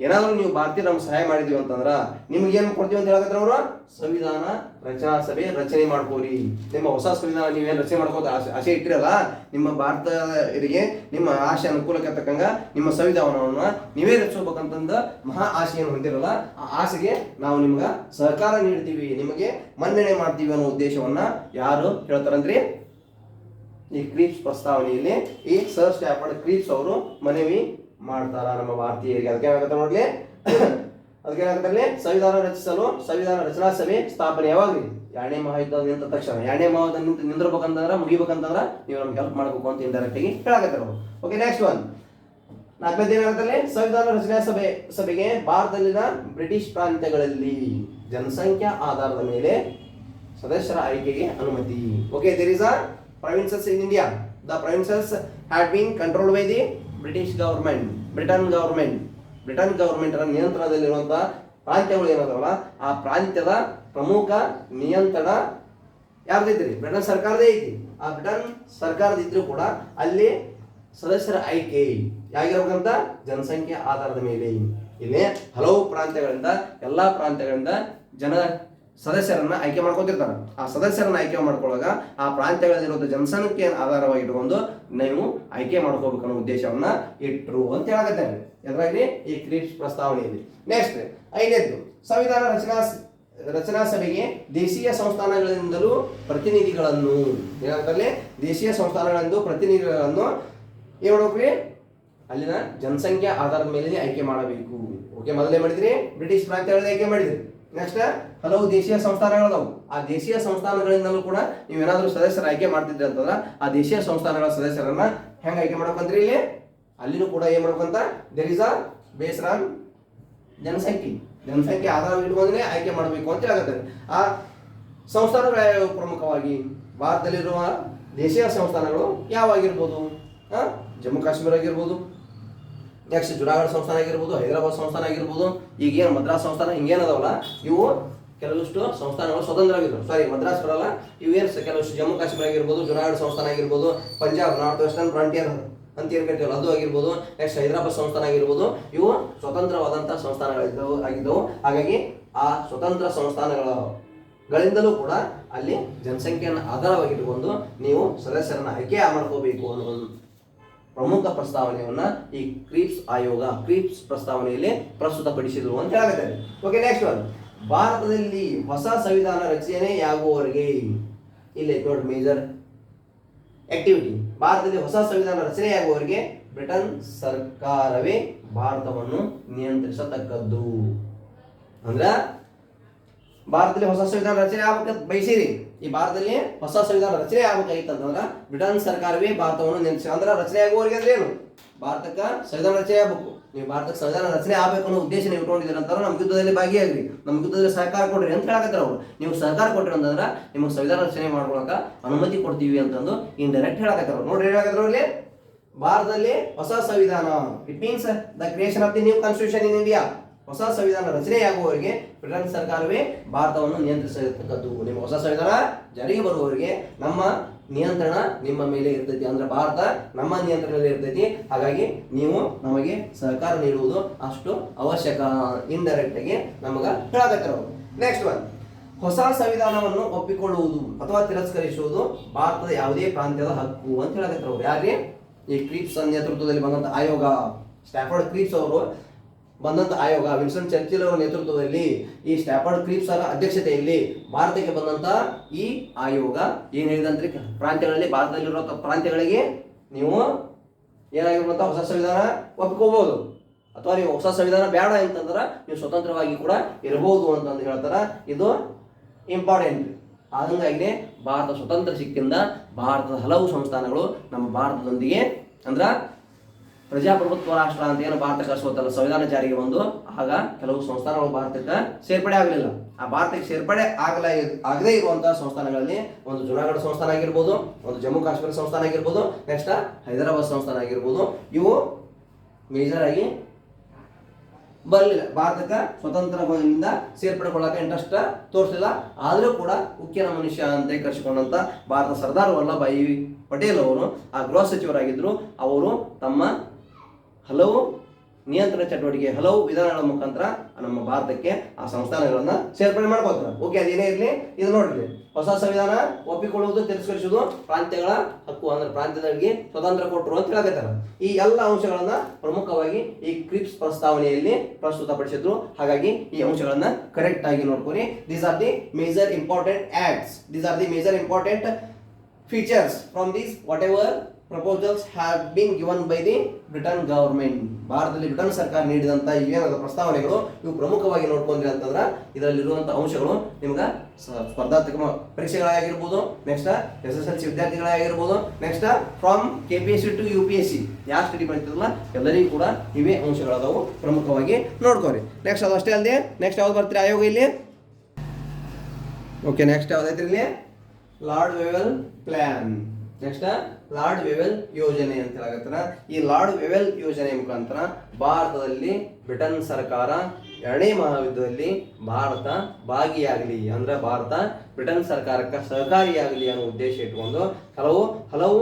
ಏನಾದ್ರೂ ನೀವು ಭಾರತೀಯ ನಮ್ಗೆ ಸಹಾಯ ಮಾಡಿದೀವಿ ಅಂತಂದ್ರ ನಿಮ್ಗೆ ಏನ್ ಕೊಡ್ತೀವಿ ಅಂತ ಹೇಳಕತ್ರ ಅವರು, ಸಂವಿಧಾನ ರಚನಾ ಸಭೆ ರಚನೆ ಮಾಡ್ಕೋರಿ. ನಿಮ್ಮ ಹೊಸ ಸಂವಿಧಾನ ನೀವೇನು ರಚನೆ ಮಾಡ್ಕೋತ ಆಸೆ ಇಟ್ಟಿರಲ್ಲ, ನಿಮ್ಮ ಭಾರತೀಯರಿಗೆ ನಿಮ್ಮ ಆಶೆ ಅನುಕೂಲಕ್ಕೆ ತಕ್ಕಂಗ ನಿಮ್ಮ ಸಂವಿಧಾನವನ್ನ ನೀವೇ ರಚಿಸಬೇಕಂತಂದ ಮಹಾ ಆಸೆಯನ್ನು ಹೊಂದಿರಲ್ಲ, ಆ ಆಸೆಗೆ ನಾವು ನಿಮ್ಗೆ ಸಹಕಾರ ನೀಡ್ತೀವಿ, ನಿಮಗೆ ಮನ್ನಣೆ ಮಾಡ್ತೀವಿ ಅನ್ನೋ ಉದ್ದೇಶವನ್ನ ಯಾರು ಹೇಳ್ತಾರಂದ್ರಿ, ಈ ಕ್ರಿಪ್ಸ್ ಪ್ರಸ್ತಾವನೆಯಲ್ಲಿ ಈ ಸರ್ ಸ್ಟ್ಯಾಫರ್ಡ್ ಕ್ರಿಪ್ಸ್ ಅವರು ಮನವಿ ಮಾಡ್ತಾರ ನಮ್ಮ ಭಾರತೀಯರಿಗೆ. ಅದಕ್ಕೇನಾಗುತ್ತೆ ನೋಡ್ಲಿ, ಅದಕ್ಕೇನಾಗುತ್ತೆ, ಸಂವಿಧಾನ ರಚಿಸಲು ಸಂವಿಧಾನ ರಚನಾ ಸಭೆ ಸ್ಥಾಪನೆ ಯಾವಾಗ್ರಿ, ಎರಡನೇ ಮಹಾಯುದ್ಧ ನಿಂತ ತಕ್ಷಣ. ಎರಡನೇ ಮಹಾಯುದ್ಧ ನಿಂದಿರ್ಬೇಕಂತಂದ್ರ, ಮುಗಿಬೇಕಂತಂದ್ರ ನೀವು ನಮ್ಗೆ ಹೆಲ್ಪ್ ಮಾಡ್ಬೇಕು ಅಂತ ಇಂಡೈರೆಕ್ಟ್ ಆಗಿ ಹೇಳಕತ್ತಾರ ಅವರು. ಓಕೆ, ನೆಕ್ಸ್ಟ್ ಒನ್ ನಾಲ್ಕನೇದು ಏನಾಗುತ್ತೆ, ಸಂವಿಧಾನ ರಚನಾ ಸಭೆಗೆ ಭಾರತದಲ್ಲಿನ ಬ್ರಿಟಿಷ್ ಪ್ರಾಂತ್ಯಗಳಲ್ಲಿ ಜನಸಂಖ್ಯಾ ಆಧಾರದ ಮೇಲೆ ಸದಸ್ಯರ ಆಯ್ಕೆಗೆ ಅನುಮತಿ. Okay, there is a provinces in India. The provinces had been controlled by the British government, Britain government ನಿಯಂತ್ರಣದಲ್ಲಿರುವಂತಹ ಪ್ರಾಂತ್ಯಗಳು ಏನದವಲ್ಲ, ಆ ಪ್ರಾಂತ್ಯದ ಪ್ರಮುಖ ನಿಯಂತ್ರಣ ಯಾರ್ದೈತ್ರಿ? ಬ್ರಿಟನ್ ಸರ್ಕಾರದೇ ಐತಿ. ಆ ಬ್ರಿಟನ್ ಸರ್ಕಾರದ ಇದ್ರೂ ಕೂಡ ಅಲ್ಲಿ ಸದಸ್ಯರ ಆಯ್ಕೆ ಯಾಗಿರ್ಬೇಕಂತ ಜನಸಂಖ್ಯೆ ಆಧಾರದ ಮೇಲೆ. ಇಲ್ಲಿ ಹಲವು ಪ್ರಾಂತ್ಯಗಳಿಂದ, ಎಲ್ಲಾ ಪ್ರಾಂತ್ಯಗಳಿಂದ ಸದಸ್ಯರನ್ನ ಆಯ್ಕೆ ಮಾಡ್ಕೊತಿರ್ತಾರೆ. ಆ ಸದಸ್ಯರನ್ನ ಆಯ್ಕೆ ಮಾಡ್ಕೊಳ್ಳುವಾಗ ಆ ಪ್ರಾಂತ್ಯಗಳಲ್ಲಿರುವಂಥ ಜನಸಂಖ್ಯೆಯನ್ನು ಆಧಾರವಾಗಿ ಇಟ್ಕೊಂಡು ನೀವು ಆಯ್ಕೆ ಮಾಡ್ಕೋಬೇಕನ್ನೋ ಉದ್ದೇಶವನ್ನ ಇಟ್ರು ಅಂತ ಹೇಳಕತ್ತಾರೆ ಎದುರಾಗಿ ಈ ಕ್ರಿಪ್ಸ್ ಪ್ರಸ್ತಾವನೆಯಲ್ಲಿ. ನೆಕ್ಸ್ಟ್ 5ನೇದು, ಸಂವಿಧಾನ ರಚನಾ ಸಭೆಗೆ ದೇಶೀಯ ಸಂಸ್ಥಾನಗಳಿಂದಲೂ ಪ್ರತಿನಿಧಿಗಳನ್ನು ಏನಂತಲ್ಲಿ ದೇಶೀಯ ಸಂಸ್ಥಾನಗಳಿಂದ ಪ್ರತಿನಿಧಿಗಳನ್ನು ಏನ್ ಮಾಡ್ಬೇಕ್ರಿ? ಅಲ್ಲಿನ ಜನಸಂಖ್ಯೆ ಆಧಾರದ ಮೇಲೆ ಆಯ್ಕೆ ಮಾಡಬೇಕು. ಓಕೆ, ಮೊದಲೇ ಮಾಡಿದ್ರಿ ಬ್ರಿಟಿಷ್ ಪ್ರಾಂತ್ಯಗಳಲ್ಲಿ ಆಯ್ಕೆ ಮಾಡಿದ್ರಿ. ನೆಕ್ಸ್ಟ್ ಹಲವು ದೇಶೀಯ ಸಂಸ್ಥಾನಗಳದಾವು. ಆ ದೇಶೀಯ ಸಂಸ್ಥಾನಗಳಿಂದಲೂ ಕೂಡ ನೀವೇನಾದ್ರೂ ಸದಸ್ಯರ ಆಯ್ಕೆ ಮಾಡ್ತಿದ್ರಿ ಅಂತಂದ್ರೆ ಆ ದೇಶೀಯ ಸಂಸ್ಥಾನಗಳ ಸದಸ್ಯರನ್ನ ಹೆಂಗ ಆಯ್ಕೆ ಮಾಡ್ಬೇಕಂದ್ರಿ? ಇಲ್ಲಿ ಅಲ್ಲಿನೂ ಕೂಡ ಏನ್ ಮಾಡ್ಬೇಕಂತ there is a based on ಜನಸಂಖ್ಯೆ ಆಧಾರ ಇಟ್ಕೊಂಡ್ರೆ ಆಯ್ಕೆ ಮಾಡಬೇಕು ಅಂತ ಹೇಳಕತ್ತಾರೆ. ಆ ಸಂಸ್ಥಾನಗಳು ಪ್ರಮುಖವಾಗಿ ಭಾರತದಲ್ಲಿರುವ ದೇಶೀಯ ಸಂಸ್ಥಾನಗಳು ಯಾವಾಗಿರ್ಬೋದು? ಜಮ್ಮು ಕಾಶ್ಮೀರ ಆಗಿರ್ಬೋದು, ನೆಕ್ಸ್ಟ್ ಜುನಾಗಢ ಸಂಸ್ಥಾನ ಆಗಿರ್ಬೋದು, ಹೈದರಾಬಾದ್ ಸಂಸ್ಥಾನ ಆಗಿರ್ಬೋದು, ಈಗೇನು ಮದ್ರಾಸ್ ಸಂಸ್ಥಾನ ಹಿಂಗೇನದವಲ್ಲ, ಇವು ಕೆಲವಷ್ಟು ಸಂಸ್ಥಾನಗಳು ಸ್ವತಂತ್ರವಾಗಿರ್ಬೋದು. ಸಾರಿ, ಮದ್ರಾಸ್ ಬರಲ್ಲ, ಇವೇನು ಕೆಲವಷ್ಟು ಜಮ್ಮು ಕಾಶ್ಮೀರ ಆಗಿರ್ಬೋದು, ಜುನಾಗಢ ಸಂಸ್ಥಾನ ಆಗಿರ್ಬೋದು, ಪಂಜಾಬ್ ನಾರ್ತ್ ವೆಸ್ಟರ್ನ್ ಫ್ರಂಟಿಯರ್ ಅಂತ ಏನ್ ಕರಿತೀವಲ್ಲ ಅದು ಆಗಿರ್ಬೋದು, ನೆಕ್ಸ್ಟ್ ಹೈದರಾಬಾದ್ ಸಂಸ್ಥಾನ ಆಗಿರ್ಬೋದು, ಇವು ಸ್ವತಂತ್ರವಾದಂತಹ ಸಂಸ್ಥಾನಗಳಿದ್ದವು. ಹಾಗಾಗಿ ಆ ಸ್ವತಂತ್ರ ಸಂಸ್ಥಾನಗಳಿಂದಲೂ ಕೂಡ ಅಲ್ಲಿ ಜನಸಂಖ್ಯೆಯನ್ನು ಆಧಾರವಾಗಿಟ್ಟುಕೊಂಡು ನೀವು ಸದಸ್ಯರನ್ನ ಆಯ್ಕೆ ಮಾಡ್ಕೋಬೇಕು ಅನ್ನೋ ಒಂದು ಪ್ರಮುಖ ಪ್ರಸ್ತಾವನೆಯನ್ನ ಈ ಕ್ರೀಪ್ಸ್ ಪ್ರಸ್ತಾವನೆಯಲ್ಲಿ ಪ್ರಸ್ತುತಪಡಿಸಿದ್ರು ಅಂತ ಹೇಳಬೇಕಾಗಿದೆ. ಓಕೆ, ನೆಕ್ಸ್ಟ್ ಒನ್, ಭಾರತದಲ್ಲಿ ಹೊಸ ಸಂವಿಧಾನ ರಚನೆಯಾಗುವವರೆಗೆ ಇಲ್ಲಿ ನೋಡಿ ಮೇಜರ್ ಆಕ್ಟಿವಿಟಿ. ಭಾರತದಲ್ಲಿ ಹೊಸ ಸಂವಿಧಾನ ರಚನೆಯಾಗುವವರೆಗೆ ಬ್ರಿಟನ್ ಸರ್ಕಾರವೇ ಭಾರತವನ್ನು ನಿಯಂತ್ರಿಸತಕ್ಕದ್ದು. ಅಂದ್ರ ಭಾರತದಲ್ಲಿ ಹೊಸ ಸಂವಿಧಾನ ರಚನೆ ಆಗ್ಬೇಕಂತ ಬಯಸಿರಿ. ಈ ಭಾರತದಲ್ಲಿ ಹೊಸ ಸಂವಿಧಾನ ರಚನೆ ಆಗ್ಬೇಕಾಗಿತ್ತಂತಂದ್ರ ಬ್ರಿಟನ್ ಸರ್ಕಾರವೇ ಭಾರತವನ್ನು ನಿಯಂತ್ರಿಸ. ಅಂದ್ರೆ ರಚನೆ ಆಗುವವರೆಗೆ ಅಂದ್ರೆ ಏನು? ಭಾರತಕ್ಕೆ ಸಂವಿಧಾನ ರಚನೆ ಆಗ್ಬೇಕು. ನೀವು ಭಾರತಕ್ಕೆ ಸಂವಿಧಾನ ರಚನೆ ಆಗ್ಬೇಕು ಅನ್ನೋ ಉದ್ದೇಶ ನೀವು ಇಟ್ಕೊಂಡಿದ್ದೀರ ಅಂತಂದ್ರೆ ನಮ್ಮ ಯುದ್ಧದಲ್ಲಿ ಭಾಗಿಯಾಗ್ರಿ, ನಮ್ಮ ಯುದ್ಧದಲ್ಲಿ ಸಹಕಾರ ಕೊಡ್ರಿ ಅಂತ ಹೇಳಕತ್ತಾರ ಅವರು. ನೀವು ಸಹಕಾರ ಕೊಟ್ರಿ ಅಂತಂದ್ರೆ ನಿಮಗೆ ಸಂವಿಧಾನ ರಚನೆ ಮಾಡ್ಕೊಳಕ ಅನುಮತಿ ಕೊಡ್ತೀವಿ ಅಂತಂದು ಇಂಡೈರೆಕ್ಟ್ ಹೇಳಕತ್ತಾರ. ನೋಡ್ರಿ ಹೇಳಕತ್ತಾರ ಅಲ್ಲಿ ಭಾರತದಲ್ಲಿ ಹೊಸ ಸಂವಿಧಾನ, it means the creation of the new constitution in India. ಹೊಸ ಸಂವಿಧಾನ ರಚನೆಯಾಗುವವರೆಗೆ ಬ್ರಿಟನ್ ಸರ್ಕಾರವೇ ಭಾರತವನ್ನು ನಿಯಂತ್ರಿಸತಕ್ಕದ್ದು. ನಿಮ್ಮ ಹೊಸ ಸಂವಿಧಾನ ಜಾರಿಗೆ ಬರುವವರೆಗೆ ನಮ್ಮ ನಿಯಂತ್ರಣ ನಿಮ್ಮ ಮೇಲೆ ಇರ್ತೈತಿ. ಅಂದ್ರೆ ಭಾರತ ನಮ್ಮ ನಿಯಂತ್ರಣದಲ್ಲಿ ಇರ್ತೈತಿ. ಹಾಗಾಗಿ ನೀವು ನಮಗೆ ಸಹಕಾರ ನೀಡುವುದು ಅಷ್ಟು ಅವಶ್ಯಕ. ಇಂಡೈರೆಕ್ಟ್ ಆಗಿ ನಮಗ ಹೇಳಕತ್ತಾರ. ನೆಕ್ಸ್ಟ್ ಒನ್, ಹೊಸ ಸಂವಿಧಾನವನ್ನು ಒಪ್ಪಿಕೊಳ್ಳುವುದು ಅಥವಾ ತಿರಸ್ಕರಿಸುವುದು ಭಾರತದ ಯಾವುದೇ ಪ್ರಾಂತ್ಯದ ಹಕ್ಕು ಅಂತ ಹೇಳಕತ್ತಾರ ಅವ್ರು. ಯಾರೇ ಈ ಕ್ರೀಪ್ಸ್ ನೇತೃತ್ವದಲ್ಲಿ ಬಂದಂತ ಆಯೋಗ, ಸ್ಟ್ಯಾಫರ್ಡ್ ಕ್ರೀಪ್ಸ್ ಅವರು ಬಂದಂತ ಆಯೋಗ, ವಿನ್ಸ್ಟನ್ ಚರ್ಚಿಲ್ ಅವರ ನೇತೃತ್ವದಲ್ಲಿ, ಈ ಸ್ಟ್ಯಾಫರ್ಡ್ ಕ್ರೀಪ್ಸ್ ಅವರ ಅಧ್ಯಕ್ಷತೆಯಲ್ಲಿ ಭಾರತಕ್ಕೆ ಬಂದಂತ ಈ ಆಯೋಗ ಏನ್ ಹೇಳಿದಂತ್ರಿ, ಪ್ರಾಂತ್ಯಗಳಲ್ಲಿ ಭಾರತದಲ್ಲಿರೋ ಪ್ರಾಂತ್ಯಗಳಿಗೆ ನೀವು ಏನಾಗಿರುವಂತ ಹೊಸ ಸಂವಿಧಾನ ಒಪ್ಕೋಬಹುದು, ಅಥವಾ ನೀವು ಹೊಸ ಸಂವಿಧಾನ ಬೇಡ ಅಂತಂದ್ರೆ ನೀವು ಸ್ವತಂತ್ರವಾಗಿ ಕೂಡ ಇರಬಹುದು ಅಂತಂದು ಹೇಳ್ತಾರ. ಇದು ಇಂಪಾರ್ಟೆಂಟ್. ಹಾಗಾಗಿ ಭಾರತ ಸ್ವತಂತ್ರ ಸಿಕ್ಕಿಂದ ಭಾರತದ ಹಲವು ಸಂಸ್ಥಾನಗಳು ನಮ್ಮ ಭಾರತದೊಂದಿಗೆ ಅಂದ್ರ ಪ್ರಜಾಪ್ರಭುತ್ವ ರಾಷ್ಟ್ರ ಅಂತ ಏನು ಭಾರತಕ್ಕೆ ಸ್ವತಂತ್ರ ಸಂವಿಧಾನ ಜಾರಿಗೆ ಬಂದು ಆಗ ಕೆಲವು ಸಂಸ್ಥಾನಗಳು ಭಾರತಕ್ಕೆ ಸೇರ್ಪಡೆ ಆಗಲಿಲ್ಲ. ಆ ಭಾರತಕ್ಕೆ ಸೇರ್ಪಡೆ ಆಗದೇ ಇರುವಂತಹ ಸಂಸ್ಥಾನಗಳಲ್ಲಿ ಒಂದು ಜುನಾಗಢ ಸಂಸ್ಥಾನ ಆಗಿರ್ಬೋದು, ಒಂದು ಜಮ್ಮು ಕಾಶ್ಮೀರ ಸಂಸ್ಥಾನ ಆಗಿರ್ಬೋದು, ನೆಕ್ಸ್ಟ್ ಹೈದರಾಬಾದ್ ಸಂಸ್ಥಾನ ಆಗಿರ್ಬೋದು, ಇವು ಮೇಜರ್ ಆಗಿ ಬರಲಿಲ್ಲ. ಭಾರತಕ್ಕೆ ಸ್ವತಂತ್ರದಿಂದ ಸೇರ್ಪಡೆಗೊಳ್ಳಕ್ಕೆ ಇಂಟ್ರೆಸ್ಟ್ ತೋರಿಸಲಿಲ್ಲ. ಆದರೂ ಕೂಡ ಉಕ್ಕಿನ ಮನುಷ್ಯ ಅಂತ ಕರೆಸಿಕೊಂಡಂತ ಭಾರತ ಸರ್ದಾರ್ ವಲ್ಲಭಾಯಿ ಪಟೇಲ್ ಅವರು ಆ ಗೃಹ ಸಚಿವರಾಗಿದ್ದರು. ಅವರು ತಮ್ಮ ಹಲವು ನಿಯಂತ್ರಣ ಚಟುವಟಿಕೆ, ಹಲವು ವಿಧಾನಗಳ ಮುಖಾಂತರ ನಮ್ಮ ಭಾರತಕ್ಕೆ ಆ ಸಂಸ್ಥಾನಗಳನ್ನ ಸೇರ್ಪಡೆ ಮಾಡ್ಕೋತಾರೆ. ಓಕೆ, ಅದೇನೇ ಇರಲಿ, ಇದು ನೋಡ್ರಿ, ಹೊಸ ಸಂವಿಧಾನ ಒಪ್ಪಿಕೊಳ್ಳುವುದು, ತಿರಸ್ಕರಿಸುವುದು ಪ್ರಾಂತ್ಯಗಳ ಹಕ್ಕು, ಅಂದ್ರೆ ಪ್ರಾಂತ್ಯಗಳಿಗೆ ಸ್ವತಂತ್ರ ಕೊಟ್ಟರು ಅಂತ ಹೇಳಕತ್ತಾರ. ಈ ಎಲ್ಲ ಅಂಶಗಳನ್ನ ಪ್ರಮುಖವಾಗಿ ಈ ಕ್ರಿಪ್ಸ್ ಪ್ರಸ್ತಾವನೆಯಲ್ಲಿ ಪ್ರಸ್ತುತಪಡಿಸಿದ್ರು. ಹಾಗಾಗಿ ಈ ಅಂಶಗಳನ್ನ ಕರೆಕ್ಟ್ ಆಗಿ ನೋಡ್ಕೊರಿ. These are the major important acts, these are the major important features from these whatever proposals have been given by the Britain government. ಭಾರತದಲ್ಲಿ ಬ್ರಿಟನ್ ಸರ್ಕಾರ ನೀಡಿದಂತ ಏನಾದ ಪ್ರಸ್ತಾವನೆಗಳು ಇವು ಪ್ರಮುಖವಾಗಿ ನೋಡ್ಕೊಂಡ್ರಿ ಅಂತಂದ್ರೆ ಇದರಲ್ಲಿರುವಂತಹ ಅಂಶಗಳು ನಿಮ್ಗೆ ಸ್ಪರ್ಧಾತ್ಮಕ ಪರೀಕ್ಷೆಗಳಾಗಿರ್ಬೋದು, ನೆಕ್ಸ್ಟ್ SSLC ವಿದ್ಯಾರ್ಥಿಗಳಾಗಿರ್ಬೋದು, next from KPSC to UPSC ಯಾವ ಸ್ಟಡಿ ಮಾಡ್ತಿರಲ್ಲ ಎಲ್ಲರಿಗೂ ಕೂಡ ಇವೇ ಅಂಶಗಳದಾವು, ಪ್ರಮುಖವಾಗಿ ನೋಡ್ಕೋರಿ. ನೆಕ್ಸ್ಟ್ ಅದು ಅಷ್ಟೇ ಅಲ್ಲದೆ ನೆಕ್ಸ್ಟ್ ಯಾವ್ದು ಬರ್ತೀರಿ ಆಯೋಗ ಇಲ್ಲಿ? ಓಕೆ, ನೆಕ್ಸ್ಟ್ ಯಾವ್ದೈತ್ರಿ ಇಲ್ಲಿ? Lord Wavell plan. Next lord Wavell ಯೋಜನೆ ಅಂತ ಹೇಳಕತ್ತಾರ. ಈ ಲಾರ್ಡ್ ವೆವೆಲ್ ಯೋಜನೆ ಮುಖಾಂತರ ಭಾರತದಲ್ಲಿ ಬ್ರಿಟನ್ ಸರ್ಕಾರ ಎರಡನೇ ಮಹಾಯುದ್ಧದಲ್ಲಿ ಭಾರತ ಭಾಗಿಯಾಗಲಿ, ಅಂದ್ರೆ ಭಾರತ ಬ್ರಿಟನ್ ಸರ್ಕಾರಕ್ಕೆ ಸಹಕಾರಿಯಾಗಲಿ ಅನ್ನೋ ಉದ್ದೇಶ ಇಟ್ಕೊಂಡು ಹಲವು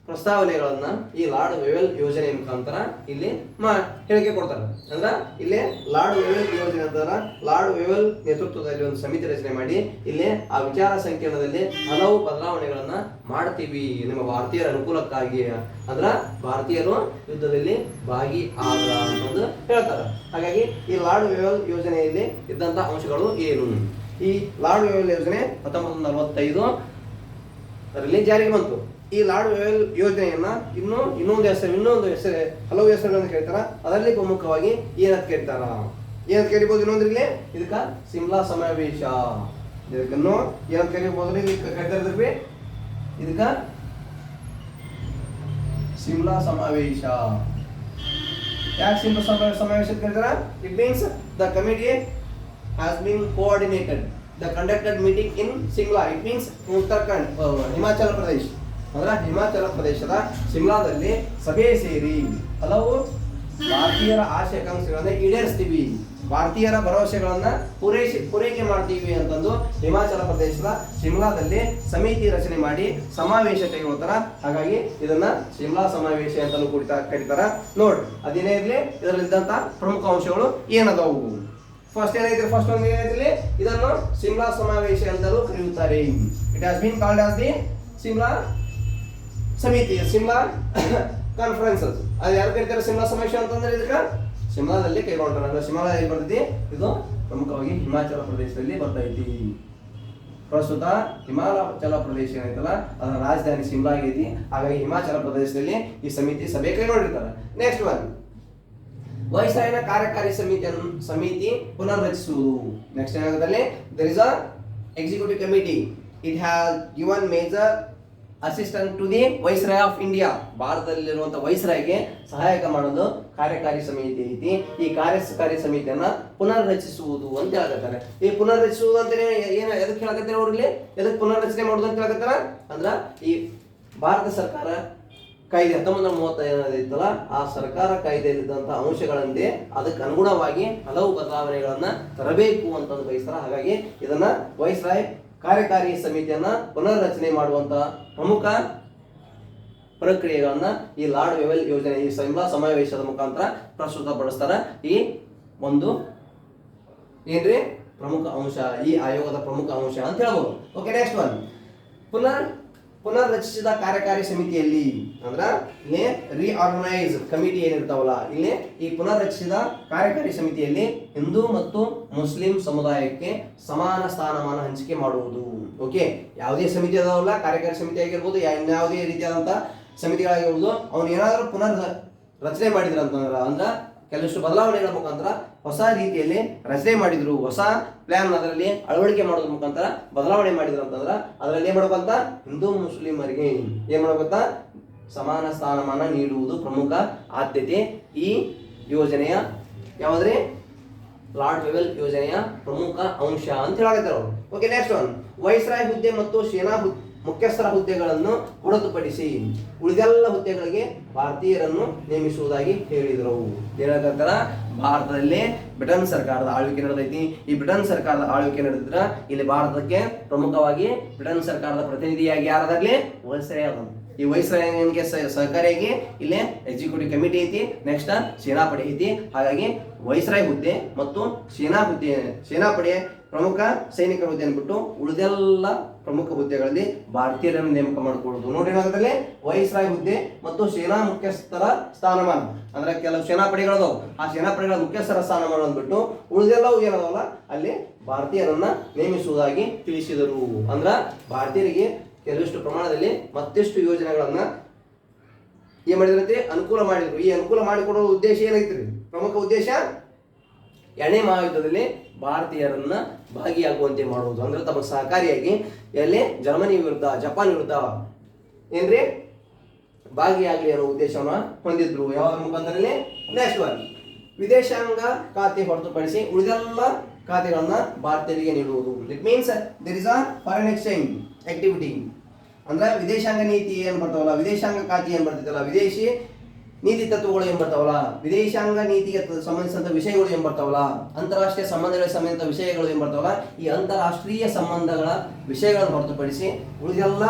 ಪ್ರಸ್ತಾವನೆಗಳನ್ನ ಈ ಲಾರ್ಡ್ ವೆವೆಲ್ ಯೋಜನೆ ಮುಖಾಂತರ ಇಲ್ಲಿ ಹೇಳಿಕೆ ಕೊಡ್ತಾರೆ. ಅಂದ್ರೆ ಇಲ್ಲಿ ಲಾರ್ಡ್ ವೆವೆಲ್ ಯೋಜನೆ ಅಂತಾರ, ಲಾರ್ಡ್ ವೆವೆಲ್ ನೇತೃತ್ವದಲ್ಲಿ ಒಂದು ಸಮಿತಿ ರಚನೆ ಮಾಡಿ ಇಲ್ಲಿ ಆ ವಿಚಾರ ಸಂಕಿರಣದಲ್ಲಿ ಹಲವು ಬದಲಾವಣೆಗಳನ್ನ ಮಾಡ್ತೀವಿ ನಿಮ್ಮ ಭಾರತೀಯರ ಅನುಕೂಲಕ್ಕಾಗಿ, ಅಂದ್ರ ಭಾರತೀಯರು ಯುದ್ಧದಲ್ಲಿ ಭಾಗಿ ಆದ್ರ ಅಂತಂದು ಹೇಳ್ತಾರೆ. ಹಾಗಾಗಿ ಈ ಲಾರ್ಡ್ ವೆವೆಲ್ ಯೋಜನೆಯಲ್ಲಿ ಇದ್ದಂತ ಅಂಶಗಳು ಏನು? ಈ ಲಾರ್ಡ್ ವೆವೆಲ್ ಯೋಜನೆ 1945 ಅದರಲ್ಲಿ ಜಾರಿಗೆ ಬಂತು. ಈ ಲಾರ್ಡ್ ವೆವೆಲ್ ಯೋಜನೆಯನ್ನ ಇನ್ನೊಂದು ಹೆಸರು ಹಲವು ಹೆಸರುಗಳನ್ನು ಕೇಳ್ತಾರ. ಅದರಲ್ಲಿ ಪ್ರಮುಖವಾಗಿ ಏನಂತ ಕೇಳ್ತಾರ, ಏನಂತ ಕರಿಬಹುದು ಇನ್ನೊಂದ್ರಲ್ಲಿ ಇದಕ್ಕ ಸಿಮ್ಲಾ ಸಮಾವೇಶ, ಇದಕ್ಕನ್ನು ಏನಂತ ಕರಿಬಹುದು, ಕರಿತಾರಿದ್ರಿ ಇದಕ್ಕ ಸಿಮ್ಲಾ ಸಮಾವೇಶ. ಯಾಕೆ ಸಿಮ್ಲಾ ಸಮಾವೇಶ ಕರೀತಾರ? It means the committee has been coordinated the conducted meeting in Simla. It means Uttarakhand, Himachal Pradesh, ಅಂದ್ರೆ ಹಿಮಾಚಲ ಪ್ರದೇಶದ ಶಿಮ್ಲಾದಲ್ಲಿ ಸಭೆ ಸೇರಿ ಹಲವು ಭಾರತೀಯರ ಆಶಾಕಾಂಕ್ಷೆಗಳನ್ನ ಈಡೇರಿಸ್ತೀವಿ, ಭಾರತೀಯರ ಭರವಸೆಗಳನ್ನ ಪೂರೈಕೆ ಮಾಡ್ತೀವಿ ಅಂತಂದು ಹಿಮಾಚಲ ಪ್ರದೇಶದ ಶಿಮ್ಲಾದಲ್ಲಿ ಸಮಿತಿ ರಚನೆ ಮಾಡಿ ಸಮಾವೇಶ ಕೈಗೊಳ್ತಾರ. ಹಾಗಾಗಿ ಇದನ್ನ ಶಿಮ್ಲಾ ಸಮಾವೇಶ ಅಂತಲೂ ಕರೀತಾರ. ನೋಡ್ರಿ, ಅದೇನೇ ಇರ್ಲಿ ಇದರಲ್ಲಿದ್ದಂತ ಪ್ರಮುಖ ಅಂಶಗಳು ಏನದವು. ಫಸ್ಟ್ ಏನೈತ್ರಿ, ಫಸ್ಟ್ ಒಂದು ಏನೈತ್ರಿ, ಇದನ್ನು ಶಿಮ್ಲಾ ಸಮಾವೇಶ ಅಂತಲೂ ಕರೆಯುತ್ತಾರೆ. It has been called as the Shimla ಸಮಿತಿ, ಶಿಮ್ಲಾ ಕಾನ್ಫರೆನ್ಸಸ್. ಅದು ಯಾರು ಕರೀತಾರೆ ಶಿಮ್ಲಾ ಸಮಾವೇಶ ಅಂತಂದ್ರೆ ಇದಕ್ಕೆ ಶಿಮ್ಲಾದಲ್ಲಿ ಕೈಗೊಂಡ್ರೆ, ಅಂದ್ರೆ ಶಿಮ್ಲಾ ಎಲ್ಲಿ ಬರ್ತೈತಿ, ಇದು ಪ್ರಮುಖವಾಗಿ ಹಿಮಾಚಲ ಪ್ರದೇಶದಲ್ಲಿ ಬರ್ತೈತಿ. ಪ್ರಸ್ತುತ ಹಿಮಾಚಲ ಪ್ರದೇಶ ಏನೈತಲ್ಲ ಅದರ ರಾಜಧಾನಿ ಶಿಮ್ಲಾ ಆಗೈತಿ. ಹಾಗಾಗಿ ಹಿಮಾಚಲ ಪ್ರದೇಶದಲ್ಲಿ ಈ ಸಮಿತಿ ಸಭೆ ಕೈಗೊಂಡಿರ್ತಾರೆ. ನೆಕ್ಸ್ಟ್ ಒನ್, ವೈಸ್ರಾಯ್ನ ಕಾರ್ಯಕಾರಿ ಸಮಿತಿ ಪುನರ್ರಚಿಸುವುದು. ನೆಕ್ಸ್ಟ್ ಏನಾಗುತ್ತೆ, there is a executive committee. It has given major assistant to the viceroy of India. ಭಾರತದಲ್ಲಿರುವಂತಹ ವೈಸ್ರಾಯ್ಗೆ ಸಹಾಯಕ ಮಾಡಲು ಕಾರ್ಯಕಾರಿ ಸಮಿತಿ ಐತಿ. ಈ ಕಾರ್ಯಕಾರಿ ಸಮಿತಿಯನ್ನ ಪುನರ್ರಚಿಸುವುದು ಅಂತ ಹೇಳಕತ್ತಾರೆ. ಈ ಪುನರ್ರಚಿಸುವುದು ಅಂತ ಏನು ಎದಕ್ಕೆ ಹೇಳಕತ್ತಾರೆ ಅವ್ರಲ್ಲಿ, ಎದಕ್ಕೆ ಪುನರ್ರಚನೆ ಮಾಡುದು ಅಂತ ಹೇಳಕತ್ತಾರ ಅಂದ್ರ ಈ ಭಾರತ ಸರ್ಕಾರ ಕಾಯ್ದೆ 1935 ಇತ್ತಲ್ಲ, ಆ ಸರ್ಕಾರ ಕಾಯ್ದೆಯಲ್ಲಿದ್ದಂತಹ ಅಂಶಗಳಂತೆ ಅದಕ್ಕೆ ಅನುಗುಣವಾಗಿ ಹಲವು ಬದಲಾವಣೆಗಳನ್ನ ತರಬೇಕು ಅಂತ ಬಯಸ್ತಾರ. ಹಾಗಾಗಿ ಇದನ್ನ ವೈಸ್ರಾಯ್ ಕಾರ್ಯಕಾರಿ ಸಮಿತಿಯನ್ನ ಪುನರ್ರಚನೆ ಮಾಡುವಂತಹ ಪ್ರಮುಖ ಪ್ರಕ್ರಿಯೆಗಳನ್ನ ಈ ಲಾರ್ಡ್ ವೆವೆಲ್ ಯೋಜನೆ, ಈ ಶಿಮ್ಲಾ ಸಮಾವೇಶದ ಮುಖಾಂತರ ಪ್ರಸ್ತುತಪಡಿಸ್ತಾರ. ಈ ಒಂದು ಏನ್ರಿ ಪ್ರಮುಖ ಅಂಶ, ಈ ಆಯೋಗದ ಪ್ರಮುಖ ಅಂಶ ಅಂತ ಹೇಳ್ಬೋದು. ಓಕೆ, ನೆಕ್ಸ್ಟ್ ಒನ್, ಪುನರ್ರಚಿಸಿದ ಕಾರ್ಯಕಾರಿ ಸಮಿತಿಯಲ್ಲಿ ಅಂದ್ರ ಇಲ್ಲಿ ರಿಆರ್ಗನೈಸ್ ಕಮಿಟಿ ಏನಿರ್ತಾವಲ್ಲ, ಇಲ್ಲಿ ಈ ಪುನರ್ರಚಿಸಿದ ಕಾರ್ಯಕಾರಿ ಸಮಿತಿಯಲ್ಲಿ ಹಿಂದೂ ಮತ್ತು ಮುಸ್ಲಿಂ ಸಮುದಾಯಕ್ಕೆ ಸಮಾನ ಸ್ಥಾನಮಾನ ಹಂಚಿಕೆ ಮಾಡುವುದು. ಓಕೆ, ಯಾವುದೇ ಸಮಿತಿ ಅದಾವಲ್ಲ, ಕಾರ್ಯಕಾರಿ ಸಮಿತಿ ಆಗಿರ್ಬೋದು, ಇನ್ಯಾವುದೇ ರೀತಿಯಾದಂತ ಸಮಿತಿಗಳಾಗಿರ್ಬೋದು, ಅವ್ನು ಏನಾದರೂ ಪುನರ್ ರಚನೆ ಮಾಡಿದ್ರ ಅಂತಂದ್ರ ಅಂದ್ರ ಕೆಲವಷ್ಟು ಬದಲಾವಣೆಗಳ ಮುಖಾಂತರ ಹೊಸ ರೀತಿಯಲ್ಲಿ ರಚನೆ ಮಾಡಿದ್ರು, ಹೊಸ ಪ್ಲಾನ್ ಅದರಲ್ಲಿ ಅಳವಡಿಕೆ ಮಾಡೋದ್ರ ಮುಖಾಂತರ ಬದಲಾವಣೆ ಮಾಡಿದ್ರು ಅಂತಂದ್ರ ಅದರಲ್ಲಿ ಏನ್ ಮಾಡ್ಬೇಕಂತ, ಹಿಂದೂ ಮುಸ್ಲಿಮರಿಗೆ ಏನ್ ಮಾಡ್ಬೇಕಂತ ಸಮಾನ ಸ್ಥಾನಮಾನ ನೀಡುವುದು ಪ್ರಮುಖ ಆದ್ಯತೆ ಈ ಯೋಜನೆಯ ಯಾವ್ದ್ರಿ ಲಾರ್ಡ್ ವೆವೆಲ್ ಯೋಜನೆಯ ಪ್ರಮುಖ ಅಂಶ ಅಂತ ಹೇಳಾಕತ್ತಾರ ಅವರು. ಓಕೆ, ನೆಕ್ಸ್ಟ್ ಒನ್, ವೈಸ್ರಾಯ್ ಹುದ್ದೆ ಮತ್ತು ಸೇನಾ ಮುಖ್ಯಸ್ಥರ ಹುದ್ದೆಗಳನ್ನು ಹೊರತುಪಡಿಸಿ ಉಳಿದೆಲ್ಲ ಹುದ್ದೆಗಳಿಗೆ ಭಾರತೀಯರನ್ನು ನೇಮಿಸುವುದಾಗಿ ಹೇಳಿದರು. ಹೇಳಕತ್ತಾರ, ಭಾರತದಲ್ಲಿ ಬ್ರಿಟನ್ ಸರ್ಕಾರದ ಆಳ್ವಿಕೆ ನಡೆದೈತಿ. ಈ ಬ್ರಿಟನ್ ಸರ್ಕಾರದ ಆಳ್ವಿಕೆ ನಡೆದಿದ್ರ ಇಲ್ಲಿ ಭಾರತಕ್ಕೆ ಪ್ರಮುಖವಾಗಿ ಬ್ರಿಟನ್ ಸರ್ಕಾರದ ಪ್ರತಿನಿಧಿಯಾಗಿ ಯಾರಾದ್ರಲ್ಲಿ ವೈಸ್ರಾಯ್ ಅದ. ಈ ವೈಸ್ರಾಯ್ಗೆ ಸಹಕಾರಿಯಾಗಿ ಇಲ್ಲಿ ಎಕ್ಸಿಕ್ಯೂಟಿವ್ ಕಮಿಟಿ ಐತಿ, ನೆಕ್ಸ್ಟ್ ಸೇನಾಪಡೆ ಐತಿ. ಹಾಗಾಗಿ ವೈಸ್ರಾಯ್ ಹುದ್ದೆ ಮತ್ತು ಸೇನಾಪಡೆ ಪ್ರಮುಖ ಸೈನಿಕರ ಹುದ್ದೆ ಅಂದ್ಬಿಟ್ಟು ಉಳಿದೆಲ್ಲ ಪ್ರಮುಖ ಹುದ್ದೆಗಳಲ್ಲಿ ಭಾರತೀಯರನ್ನು ನೇಮಕ ಮಾಡಿಕೊಳ್ಳುವುದು. ನೋಡಿ, ಏನಾಗುತ್ತೆ, ವೈಸ್ರಾಯ್ ಹುದ್ದೆ ಮತ್ತು ಸೇನಾ ಮುಖ್ಯಸ್ಥರ ಸ್ಥಾನಮಾನ ಅಂದ್ರೆ ಕೆಲವು ಸೇನಾಪಡೆಗಳದಾವ್, ಆ ಸೇನಾಪಡೆಗಳ ಮುಖ್ಯಸ್ಥರ ಸ್ಥಾನಮಾನ ಅಂದ್ಬಿಟ್ಟು ಉಳಿದೆಲ್ಲವೂ ಏನದವಲ್ಲ ಅಲ್ಲಿ ಭಾರತೀಯರನ್ನ ನೇಮಿಸುವುದಾಗಿ ತಿಳಿಸಿದರು. ಅಂದ್ರ ಭಾರತೀಯರಿಗೆ ಕೆಲವಿಷ್ಟು ಪ್ರಮಾಣದಲ್ಲಿ ಮತ್ತಿಷ್ಟು ಯೋಜನೆಗಳನ್ನ ಏನ್ ಮಾಡಿದ್ರಂತೆ, ಅನುಕೂಲ ಮಾಡಿದ್ರು. ಈ ಅನುಕೂಲ ಮಾಡಿಕೊಡುವ ಉದ್ದೇಶ ಏನೈತ್ರಿ, ಪ್ರಮುಖ ಉದ್ದೇಶ ಎರಡನೇ ಮಹಾಯುದ್ಧದಲ್ಲಿ ಭಾರತೀಯರನ್ನ ಭಾಗಿಯಾಗುವಂತೆ ಮಾಡುವುದು. ಅಂದ್ರೆ ತಮಗೆ ಸಹಕಾರಿಯಾಗಿ ಎಲ್ಲಿ ಜರ್ಮನಿ ವಿರುದ್ಧ, ಜಪಾನ್ ವಿರುದ್ಧ ಏನ್ರಿ ಭಾಗಿಯಾಗಲಿ ಅನ್ನೋ ಉದ್ದೇಶವನ್ನ ಹೊಂದಿದ್ರು. ಯಾವ್ದ್ರ ಮುಖಾಂತರದಲ್ಲಿ, ನೆಕ್ಸ್ಟ್ ಒನ್, ವಿದೇಶಾಂಗ ಖಾತೆ ಹೊರತುಪಡಿಸಿ ಉಳಿದೆಲ್ಲ ಖಾತೆಗಳನ್ನ ಭಾರತೀಯರಿಗೆ ನೀಡುವುದು. It means there is a foreign exchange activity. ಅಂದ್ರೆ ವಿದೇಶಾಂಗ ನೀತಿ ಏನ್ ಬರ್ತಾವಲ್ಲ, ವಿದೇಶಾಂಗ ಖಾತೆ ಏನ್ ಬರ್ತೈತಲ್ಲ, ವಿದೇಶಿ ನೀತಿ ತತ್ವಗಳು ಏನ್ ಬರ್ತಾವಲ್ಲ, ವಿದೇಶಾಂಗ ನೀತಿಗೆ ಸಂಬಂಧಿಸಿದಂತ ವಿಷಯಗಳು ಏನ್ ಬರ್ತಾವಲ್ಲ, ಅಂತಾರಾಷ್ಟ್ರೀಯ ಸಂಬಂಧಗಳಿಗೆ ಸಂಬಂಧಿಸಿದ ವಿಷಯಗಳು ಏನ್ ಬರ್ತಾವಲ್ಲ, ಈ ಅಂತಾರಾಷ್ಟ್ರೀಯ ಸಂಬಂಧಗಳ ವಿಷಯಗಳನ್ನು ಹೊರತುಪಡಿಸಿ ಉಳಿದೆಲ್ಲ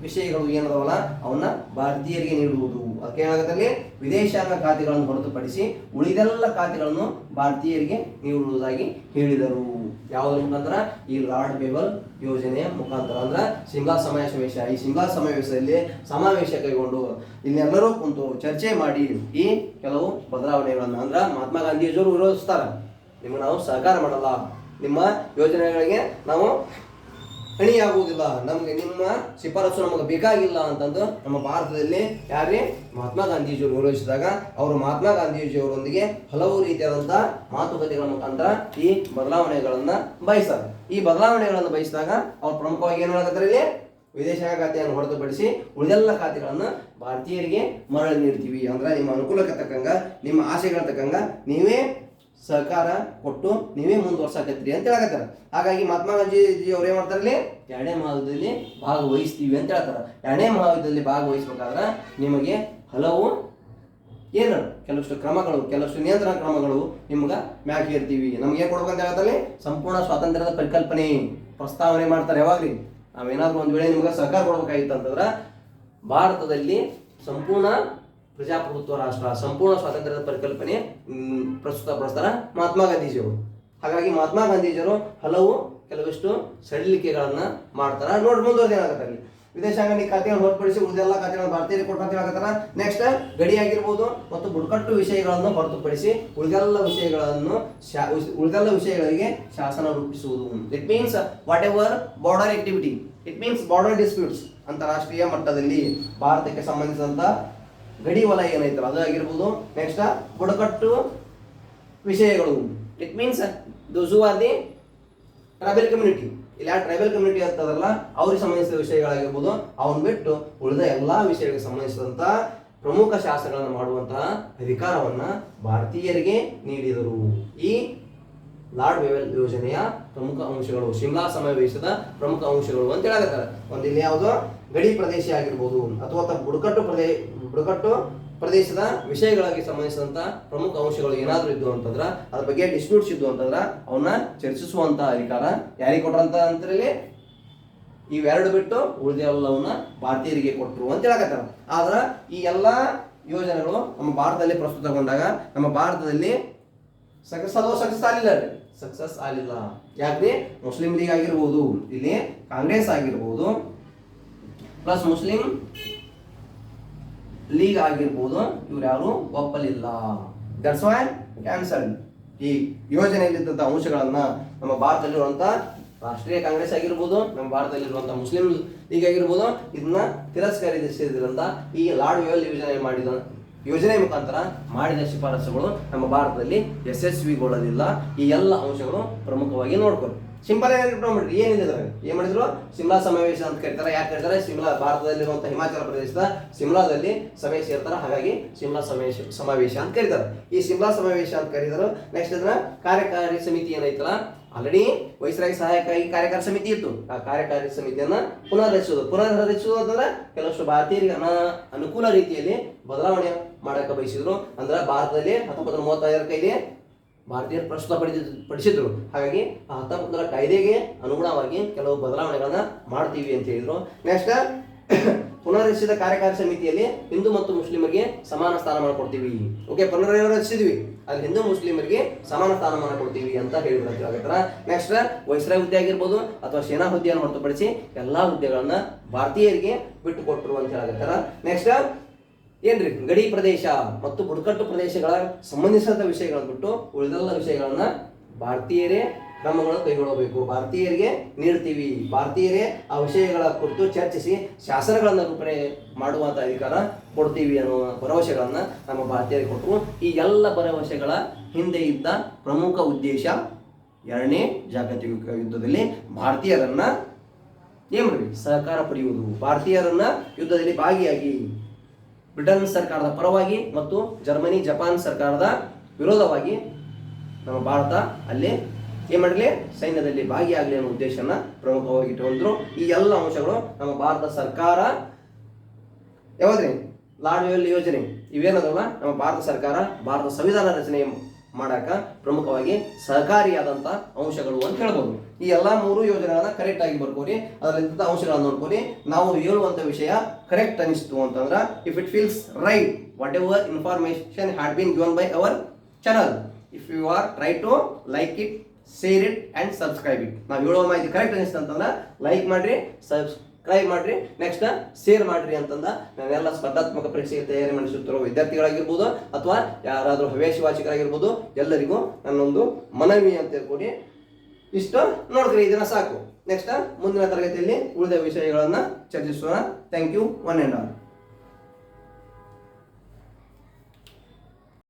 ವಿಷಯಗಳು ಏನದವಲ್ಲ ಅವನ್ನ ಭಾರತೀಯರಿಗೆ ನೀಡುವುದು. ಅದಕ್ಕೆ ಏನಾಗುತ್ತೆ, ವಿದೇಶಾಂಗ ಖಾತೆಗಳನ್ನು ಹೊರತುಪಡಿಸಿ ಉಳಿದೆಲ್ಲ ಖಾತೆಗಳನ್ನು ಭಾರತೀಯರಿಗೆ ನೀಡುವುದಾಗಿ ಹೇಳಿದರು. ಯಾವುದ್ರ ಮುಖಾಂತರ? ಈ ಲಾರ್ಡ್ ಬೇಬಲ್ ಯೋಜನೆಯ ಮುಖಾಂತರ. ಅಂದ್ರೆ ಶಿಮ್ಲಾ ಸಮಾವೇಶ. ಈ ಶಿಮ್ಲಾ ಸಮಾವೇಶದಲ್ಲಿ ಸಮಾವೇಶ ಕೈಗೊಂಡು ಇನ್ನೆಲ್ಲರೂ ಕುಂತು ಚರ್ಚೆ ಮಾಡಿ ಈ ಕೆಲವು ಬದಲಾವಣೆಗಳನ್ನ, ಅಂದ್ರೆ ಮಹಾತ್ಮ ಗಾಂಧೀಜಿಯವರು ವಿರೋಧಿಸ್ತಾರ, ನಿಮ್ಗೆ ನಾವು ಸಹಕಾರ ಮಾಡಲ್ಲ, ನಿಮ್ಮ ಯೋಜನೆಗಳಿಗೆ ನಾವು ಹಣಿಯಾಗುವುದಿಲ್ಲ, ನಮ್ಗೆ ನಿಮ್ಮ ಶಿಫಾರಸು ನಮಗೆ ಬೇಕಾಗಿಲ್ಲ ಅಂತಂದು ನಮ್ಮ ಭಾರತದಲ್ಲಿ ಯಾರೇ ಮಹಾತ್ಮ ಗಾಂಧೀಜಿಯವರು ವಿರೋಧಿಸಿದಾಗ ಅವರು ಮಹಾತ್ಮ ಗಾಂಧೀಜಿಯವರೊಂದಿಗೆ ಹಲವು ರೀತಿಯಾದಂತಹ ಮಾತುಕತೆಗಳ ಮುಖಾಂತರ ಈ ಬದಲಾವಣೆಗಳನ್ನ ಬಯಸ್ತಾರೆ. ಈ ಬದಲಾವಣೆಗಳನ್ನು ಬಯಸಿದಾಗ ಅವ್ರು ಪ್ರಮುಖವಾಗಿ ಏನು ಹೇಳಕತ್ತಾರೆ, ಇಲ್ಲಿ ವಿದೇಶಾಂಗ ಖಾತೆಯನ್ನು ಹೊರತುಪಡಿಸಿ ಉಳಿದೆಲ್ಲ ಖಾತೆಗಳನ್ನ ಭಾರತೀಯರಿಗೆ ಮರಳಿ ನೀಡ್ತೀವಿ. ಅಂದ್ರೆ ನಿಮ್ಮ ಅನುಕೂಲಕ್ಕೆ ತಕ್ಕಂಗ, ನಿಮ್ಮ ಆಸೆಗಳ ತಕ್ಕಂಗ ನೀವೇ ಸಹಕಾರ ಕೊಟ್ಟು ನೀವೇ ಮುಂದುವರ್ಸಾಕತ್ತೀರಿ ಅಂತ ಹೇಳಕತ್ತಾರ. ಹಾಗಾಗಿ ಮಹಾತ್ಮ ಗಾಂಧೀಜಿ ಅವ್ರು ಏನ್ ಮಾಡ್ತಾರಲ್ಲಿ, ಎರಡನೇ ಮಹಾಯುದ್ಧದಲ್ಲಿ ಭಾಗವಹಿಸ್ತೀವಿ ಅಂತ ಹೇಳ್ತಾರೆ. ಎರಡನೇ ಮಹಾಯುದ್ಧದಲ್ಲಿ ಭಾಗವಹಿಸ್ಬೇಕಾದ್ರೆ ನಿಮಗೆ ಹಲವು ಏನು ಕೆಲವಷ್ಟು ಕ್ರಮಗಳು, ಕೆಲವಷ್ಟು ನಿಯಂತ್ರಣ ಕ್ರಮಗಳು ನಿಮ್ಗೆ ಮ್ಯಾಕ್ ಇರ್ತೀವಿ, ನಮ್ಗೆ ಏನ್ ಕೊಡ್ಬೇಕಂತ ಹೇಳ್ತಾರೆ, ಸಂಪೂರ್ಣ ಸ್ವಾತಂತ್ರ್ಯದ ಪರಿಕಲ್ಪನೆ ಪ್ರಸ್ತಾವನೆ ಮಾಡ್ತಾರೆ. ಯಾವಾಗ್ರಿ ನಾವೇನಾದ್ರೂ ಒಂದ್ ವೇಳೆ ನಿಮ್ಗೆ ಸಹಕಾರ ಕೊಡ್ಬೇಕಾಗಿತ್ತು ಅಂತಂದ್ರೆ ಭಾರತದಲ್ಲಿ ಸಂಪೂರ್ಣ ಪ್ರಜಾಪ್ರಭುತ್ವ ರಾಷ್ಟ್ರ, ಸಂಪೂರ್ಣ ಸ್ವಾತಂತ್ರ್ಯದ ಪರಿಕಲ್ಪನೆ ಪ್ರಸ್ತುತಪಡಿಸ್ತಾರ ಮಹಾತ್ಮ ಗಾಂಧೀಜಿಯವರು. ಹಾಗಾಗಿ ಮಹಾತ್ಮ ಗಾಂಧೀಜಿಯವರು ಹಲವು ಕೆಲವಷ್ಟು ಸಡಿಲಿಕೆಗಳನ್ನ ಮಾಡ್ತಾರ. ನೋಡಿ ಮುಂದುವರೆದ ಏನಾಗತ್ತೆ, ಅಲ್ಲಿ ವಿದೇಶಾಂಗ ಖಾತೆಗಳನ್ನು ಹೊರತುಪಡಿಸಿ ಉಳಿದೆಲ್ಲ ಖಾತೆಗಳನ್ನು ಭಾರತೀಯರಿಗೆ ಕೊಟ್ಟಂತ ಹೇಳಕತ್ತಾರ. ನೆಕ್ಸ್ಟ್ ಗಡಿ ಆಗಿರ್ಬೋದು ಮತ್ತು ಬುಡಕಟ್ಟು ವಿಷಯಗಳನ್ನು ಹೊರತುಪಡಿಸಿ ಉಳಿದೆಲ್ಲ ವಿಷಯಗಳಿಗೆ ಶಾಸನ ರೂಪಿಸುವುದು. It means what ever border activity, it means border disputes, ಅಂತಾರಾಷ್ಟ್ರೀಯ ಮಟ್ಟದಲ್ಲಿ ಭಾರತಕ್ಕೆ ಸಂಬಂಧಿಸಿದಂತ ಗಡಿ ವಲಯ ಏನೈತಲ್ಲ ಅದು ಆಗಿರ್ಬೋದು. ನೆಕ್ಸ್ಟ್ ಬುಡಕಟ್ಟು ವಿಷಯಗಳು, it means those who are the tribal community. ಇಲ್ಲಿ ಟ್ರೈಬಲ್ ಕಮ್ಯುನಿಟಿ ಅಂತದಲ್ಲ ಅವ್ರಿಗೆ ಸಂಬಂಧಿಸಿದ ವಿಷಯಗಳಾಗಿರ್ಬೋದು, ಅವನ್ ಬಿಟ್ಟು ಉಳಿದ ಎಲ್ಲಾ ವಿಷಯಗಳಿಗೆ ಸಂಬಂಧಿಸಿದಂತ ಪ್ರಮುಖ ಶಾಸನಗಳನ್ನು ಮಾಡುವಂತಹ ಅಧಿಕಾರವನ್ನ ಭಾರತೀಯರಿಗೆ ನೀಡಿದರು. ಈ ಲಾರ್ಡ್ ಬೇಬಲ್ ಯೋಜನೆಯ ಪ್ರಮುಖ ಅಂಶಗಳು, ಶಿಮ್ಲಾ ಸಮಾವೇಶದ ಪ್ರಮುಖ ಅಂಶಗಳು ಅಂತ ಹೇಳಕತ್ತಾರೆ. ಒಂದಿಲ್ಲಿ ಯಾವುದು ಗಡಿ ಪ್ರದೇಶ ಆಗಿರ್ಬೋದು ಅಥವಾ ಬುಡಕಟ್ಟು ಪ್ರದೇಶದ ವಿಷಯಗಳಿಗೆ ಸಂಬಂಧಿಸಿದಂತ ಪ್ರಮುಖ ಅಂಶಗಳು ಏನಾದ್ರೂ ಇದ್ದು ಅಂತಂದ್ರ ಅದ್ರ ಬಗ್ಗೆ ಡಿಸ್ಪ್ಯೂಟ್ಸ್ ಇದ್ದು ಅಂತಂದ್ರ ಅವನ್ನ ಚರ್ಚಿಸುವಂತ ಅಧಿಕಾರ ಯಾರಿಗೆ ಕೊಟ್ರಂತ ಅಂತೇಳಿ ಇವೆರಡು ಬಿಟ್ಟು ಉಳಿದೆಲ್ಲವನ್ನ ಭಾರತೀಯರಿಗೆ ಕೊಟ್ಟರು ಅಂತ ಹೇಳಕತ್ತಾರ. ಆದ್ರ ಈ ಎಲ್ಲಾ ಯೋಜನೆಗಳು ನಮ್ಮ ಭಾರತದಲ್ಲಿ ಪ್ರಸ್ತುತಗೊಂಡಾಗ ನಮ್ಮ ಭಾರತದಲ್ಲಿ ಸಕ್ಸಸ್ ಆಗಲಿಲ್ಲ. ಯಾಕ್ರಿ, ಮುಸ್ಲಿಂ ಲೀಗ್ ಆಗಿರ್ಬೋದು, ಇಲ್ಲಿ ಕಾಂಗ್ರೆಸ್ ಆಗಿರ್ಬೋದು, ಪ್ಲಸ್ ಮುಸ್ಲಿಂ ಲೀಗ್ ಆಗಿರ್ಬೋದು, ಇವ್ರು ಯಾರು ಒಪ್ಪಲಿಲ್ಲ. That's why cancelled. ಈ ಯೋಜನೆಯಲ್ಲಿದ್ದಂಥ ಅಂಶಗಳನ್ನ ನಮ್ಮ ಭಾರತದಲ್ಲಿರುವಂತ ರಾಷ್ಟ್ರೀಯ ಕಾಂಗ್ರೆಸ್ ಆಗಿರ್ಬೋದು, ನಮ್ಮ ಭಾರತದಲ್ಲಿರುವಂತಹ ಮುಸ್ಲಿಂ ಲೀಗ್ ಆಗಿರ್ಬೋದು, ಇದನ್ನ ತಿರಸ್ಕರಿಸಿದ್ರಿಂದ ಈ ಲಾರ್ಡ್ ಬೇಬಲ್ ಯೋಜನೆ ಮುಖಾಂತರ ಮಾಡಿದ ಶಿಫಾರಸುಗಳು ನಮ್ಮ ಭಾರತದಲ್ಲಿ ಯಶಸ್ವಿಗೊಳ್ಳಲಿಲ್ಲ. ಈ ಎಲ್ಲ ಅಂಶಗಳು ಪ್ರಮುಖವಾಗಿ ನೋಡ್ಕೊಂಡು ಸಿಂಪಲ್ ಆಗಿ ಇಟ್ಕೊಂಡ್ಬಿಡ್ರಿ. ಏನಿದೆ ಏನ್ ಮಾಡಿದ್ರು, ಶಿಮ್ಲಾ ಸಮಾವೇಶ ಅಂತ ಕರೀತಾರೆ. ಯಾಕೆ ಕರೀತಾರೆ, ಶಿಮ್ಲಾ ಭಾರತದಲ್ಲಿರುವಂತಹ ಹಿಮಾಚಲ ಪ್ರದೇಶದ ಶಿಮ್ಲಾದಲ್ಲಿ ಸಭೆ ಸೇರ್ತಾರೆ, ಹಾಗಾಗಿ ಶಿಮ್ಲಾ ಸಮಾವೇಶ ಅಂತ ಕರೀತಾರೆ. ಈ ಶಿಮ್ಲಾ ಸಮಾವೇಶ ಅಂತ ಕರೀತಾರೆ. ನೆಕ್ಸ್ಟ್ ಅದನ್ನ ಕಾರ್ಯಕಾರಿ ಸಮಿತಿ ಏನೈತಲ್ಲ, ಆಲ್ರೆಡಿ ವೈಸ್ರಾಯ್ ಸಹಾಯಕ್ಕಾಗಿ ಕಾರ್ಯಕಾರಿ ಸಮಿತಿ ಇತ್ತು. ಆ ಕಾರ್ಯಕಾರಿ ಸಮಿತಿಯನ್ನ ಪುನರ್ರಚಿಸುವುದು ಅಂತಂದ್ರೆ ಕೆಲವಷ್ಟು ಭಾರತೀಯರಿಗೆ ಅನುಕೂಲ ರೀತಿಯಲ್ಲಿ ಬದಲಾವಣೆ ಮಾಡಕ್ಕೆ ಬಯಸಿದ್ರು. ಅಂದ್ರೆ ಭಾರತದಲ್ಲಿ 1935 ಕಾಯ್ದೆ ಭಾರತೀಯರು ಪ್ರಸ್ತುತಪಡಿಸಿದ್ರು. ಹಾಗಾಗಿ ಆ 19 ಕಾಯ್ದೆಗೆ ಅನುಗುಣವಾಗಿ ಕೆಲವು ಬದಲಾವಣೆಗಳನ್ನ ಮಾಡ್ತೀವಿ ಅಂತ ಹೇಳಿದ್ರು. ನೆಕ್ಸ್ಟ್ ಪುನರ್ರಚಿಸಿದ ಕಾರ್ಯಕಾರಿ ಸಮಿತಿಯಲ್ಲಿ ಹಿಂದೂ ಮತ್ತು ಮುಸ್ಲಿಮರಿಗೆ ಸಮಾನ ಸ್ಥಾನಮಾನ ಕೊಡ್ತೀವಿ. ಓಕೆ, ಪುನರ್ರಚಿಸಿದ್ವಿ, ಅಲ್ಲಿ ಹಿಂದೂ ಮುಸ್ಲಿಮರಿಗೆ ಸಮಾನ ಸ್ಥಾನಮಾನ ಕೊಡ್ತೀವಿ ಅಂತ ಹೇಳಿದ್ರು. ನೆಕ್ಸ್ಟ್ ವೈಸ್ರಾಯ್ ಹುದ್ದೆ ಆಗಿರ್ಬೋದು ಅಥವಾ ಸೇನಾ ಹುದ್ದೆಯನ್ನು ಹೊರತುಪಡಿಸಿ ಎಲ್ಲಾ ಹುದ್ದೆಗಳನ್ನ ಭಾರತೀಯರಿಗೆ ಬಿಟ್ಟು ಕೊಟ್ಟರು ಅಂತ ಹೇಳಕತ್ತಾರ. ನೆಕ್ಸ್ಟ್ ಏನ್ರಿ, ಗಡಿ ಪ್ರದೇಶ ಮತ್ತು ಬುಡಕಟ್ಟು ಪ್ರದೇಶಗಳ ಸಂಬಂಧಿಸಿದ ವಿಷಯಗಳನ್ನು ಬಿಟ್ಟು ಉಳಿದೆಲ್ಲ ವಿಷಯಗಳನ್ನ ಭಾರತೀಯರೇ ಕ್ರಮಗಳು ಕೈಗೊಳ್ಳಬೇಕು, ಭಾರತೀಯರಿಗೆ ನೀಡ್ತೀವಿ, ಭಾರತೀಯರೇ ಆ ವಿಷಯಗಳ ಕುರಿತು ಚರ್ಚಿಸಿ ಶಾಸನಗಳನ್ನು ರೂಪಣೆ ಮಾಡುವಂತ ಅಧಿಕಾರ ಕೊಡ್ತೀವಿ ಅನ್ನುವ ಭರವಸೆಗಳನ್ನ ನಮ್ಮ ಭಾರತೀಯರಿಗೆ ಕೊಟ್ಟರು. ಈ ಎಲ್ಲ ಭರವಸೆಗಳ ಹಿಂದೆ ಇದ್ದ ಪ್ರಮುಖ ಉದ್ದೇಶ ಎರಡನೇ ಜಾಗತಿಕ ಯುದ್ಧದಲ್ಲಿ ಭಾರತೀಯರನ್ನ ಸಹಕಾರ ಪಡೆಯುವುದು, ಭಾರತೀಯರನ್ನ ಯುದ್ಧದಲ್ಲಿ ಭಾಗಿಯಾಗಿ ಬ್ರಿಟನ್ ಸರ್ಕಾರದ ಪರವಾಗಿ ಮತ್ತು ಜರ್ಮನಿ ಜಪಾನ್ ಸರ್ಕಾರದ ವಿರೋಧವಾಗಿ ನಮ್ಮ ಭಾರತ ಅಲ್ಲಿ ಏನ್ ಮಾಡಲಿ, ಸೈನ್ಯದಲ್ಲಿ ಭಾಗಿಯಾಗಲಿ ಅನ್ನೋ ಉದ್ದೇಶನ ಪ್ರಮುಖವಾಗಿ ಇಟ್ಟುಕೊಂಡ್ರು. ಈ ಎಲ್ಲ ಅಂಶಗಳು ನಮ್ಮ ಭಾರತ ಸರ್ಕಾರ ಯಾವ್ದ್ರಿ ಲಾಡ್ ವೆಲ್ ಯೋಜನೆ ಇವೇನದಲ್ಲ ನಮ್ಮ ಭಾರತ ಸರ್ಕಾರ ಭಾರತ ಸಂವಿಧಾನ ರಚನೆ ಮಾಡಾಕ ಪ್ರಮುಖವಾಗಿ ಸಹಕಾರಿಯಾದಂಥ ಅಂಶಗಳು ಅಂತ ಹೇಳ್ಬೋದು. ಈ ಎಲ್ಲ 3 ಯೋಜನೆಗಳನ್ನ ಕರೆಕ್ಟ್ ಆಗಿ ಬರ್ಕೋರಿ, ಅದರಿಂದ ಅಂಶಗಳನ್ನ ನೋಡ್ಕೋರಿ. ನಾವು ಹೇಳುವಂಥ ವಿಷಯ ಕರೆಕ್ಟ್ ಅನಿಸ್ತು ಅಂತಂದ್ರೆ if it feels right whatever information had been given by our channel, if you are try to like it, share it and subscribe it. ನಾವು ಹೇಳುವ ಮಾಹಿತಿ ಕರೆಕ್ಟ್ ಅನಿಸ್ತು ಅಂತಂದ್ರೆ ಲೈಕ್ ಮಾಡಿರಿ, ಸಬ್ಸ್ಕ್ರೈಬ್ ಮಾಡ್ರಿ, ನೆಕ್ಸ್ಟ್ ಶೇರ್ ಮಾಡ್ರಿ ಅಂತಂದ ನಾನೆಲ್ಲ ಸ್ಪರ್ಧಾತ್ಮಕ ಪರೀಕ್ಷೆಗೆ ತಯಾರಿ ಮಾಡಿಸುತ್ತಿರುವ ವಿದ್ಯಾರ್ಥಿಗಳಾಗಿರ್ಬೋದು ಅಥವಾ ಯಾರಾದರೂ ಹವ್ಯಾಸಿ ಎಲ್ಲರಿಗೂ ನನ್ನೊಂದು ಮನವಿ ಅಂತ ಹೇಳ್ಕೊಡಿ. ಇಷ್ಟು ನೋಡಿದ್ರಿ, ಇದನ್ನ ಸಾಕು. ನೆಕ್ಸ್ಟ್ ಮುಂದಿನ ತರಗತಿಯಲ್ಲಿ ಉಳಿದ ವಿಷಯಗಳನ್ನ ಚರ್ಚಿಸೋಣ. Thank you one and all.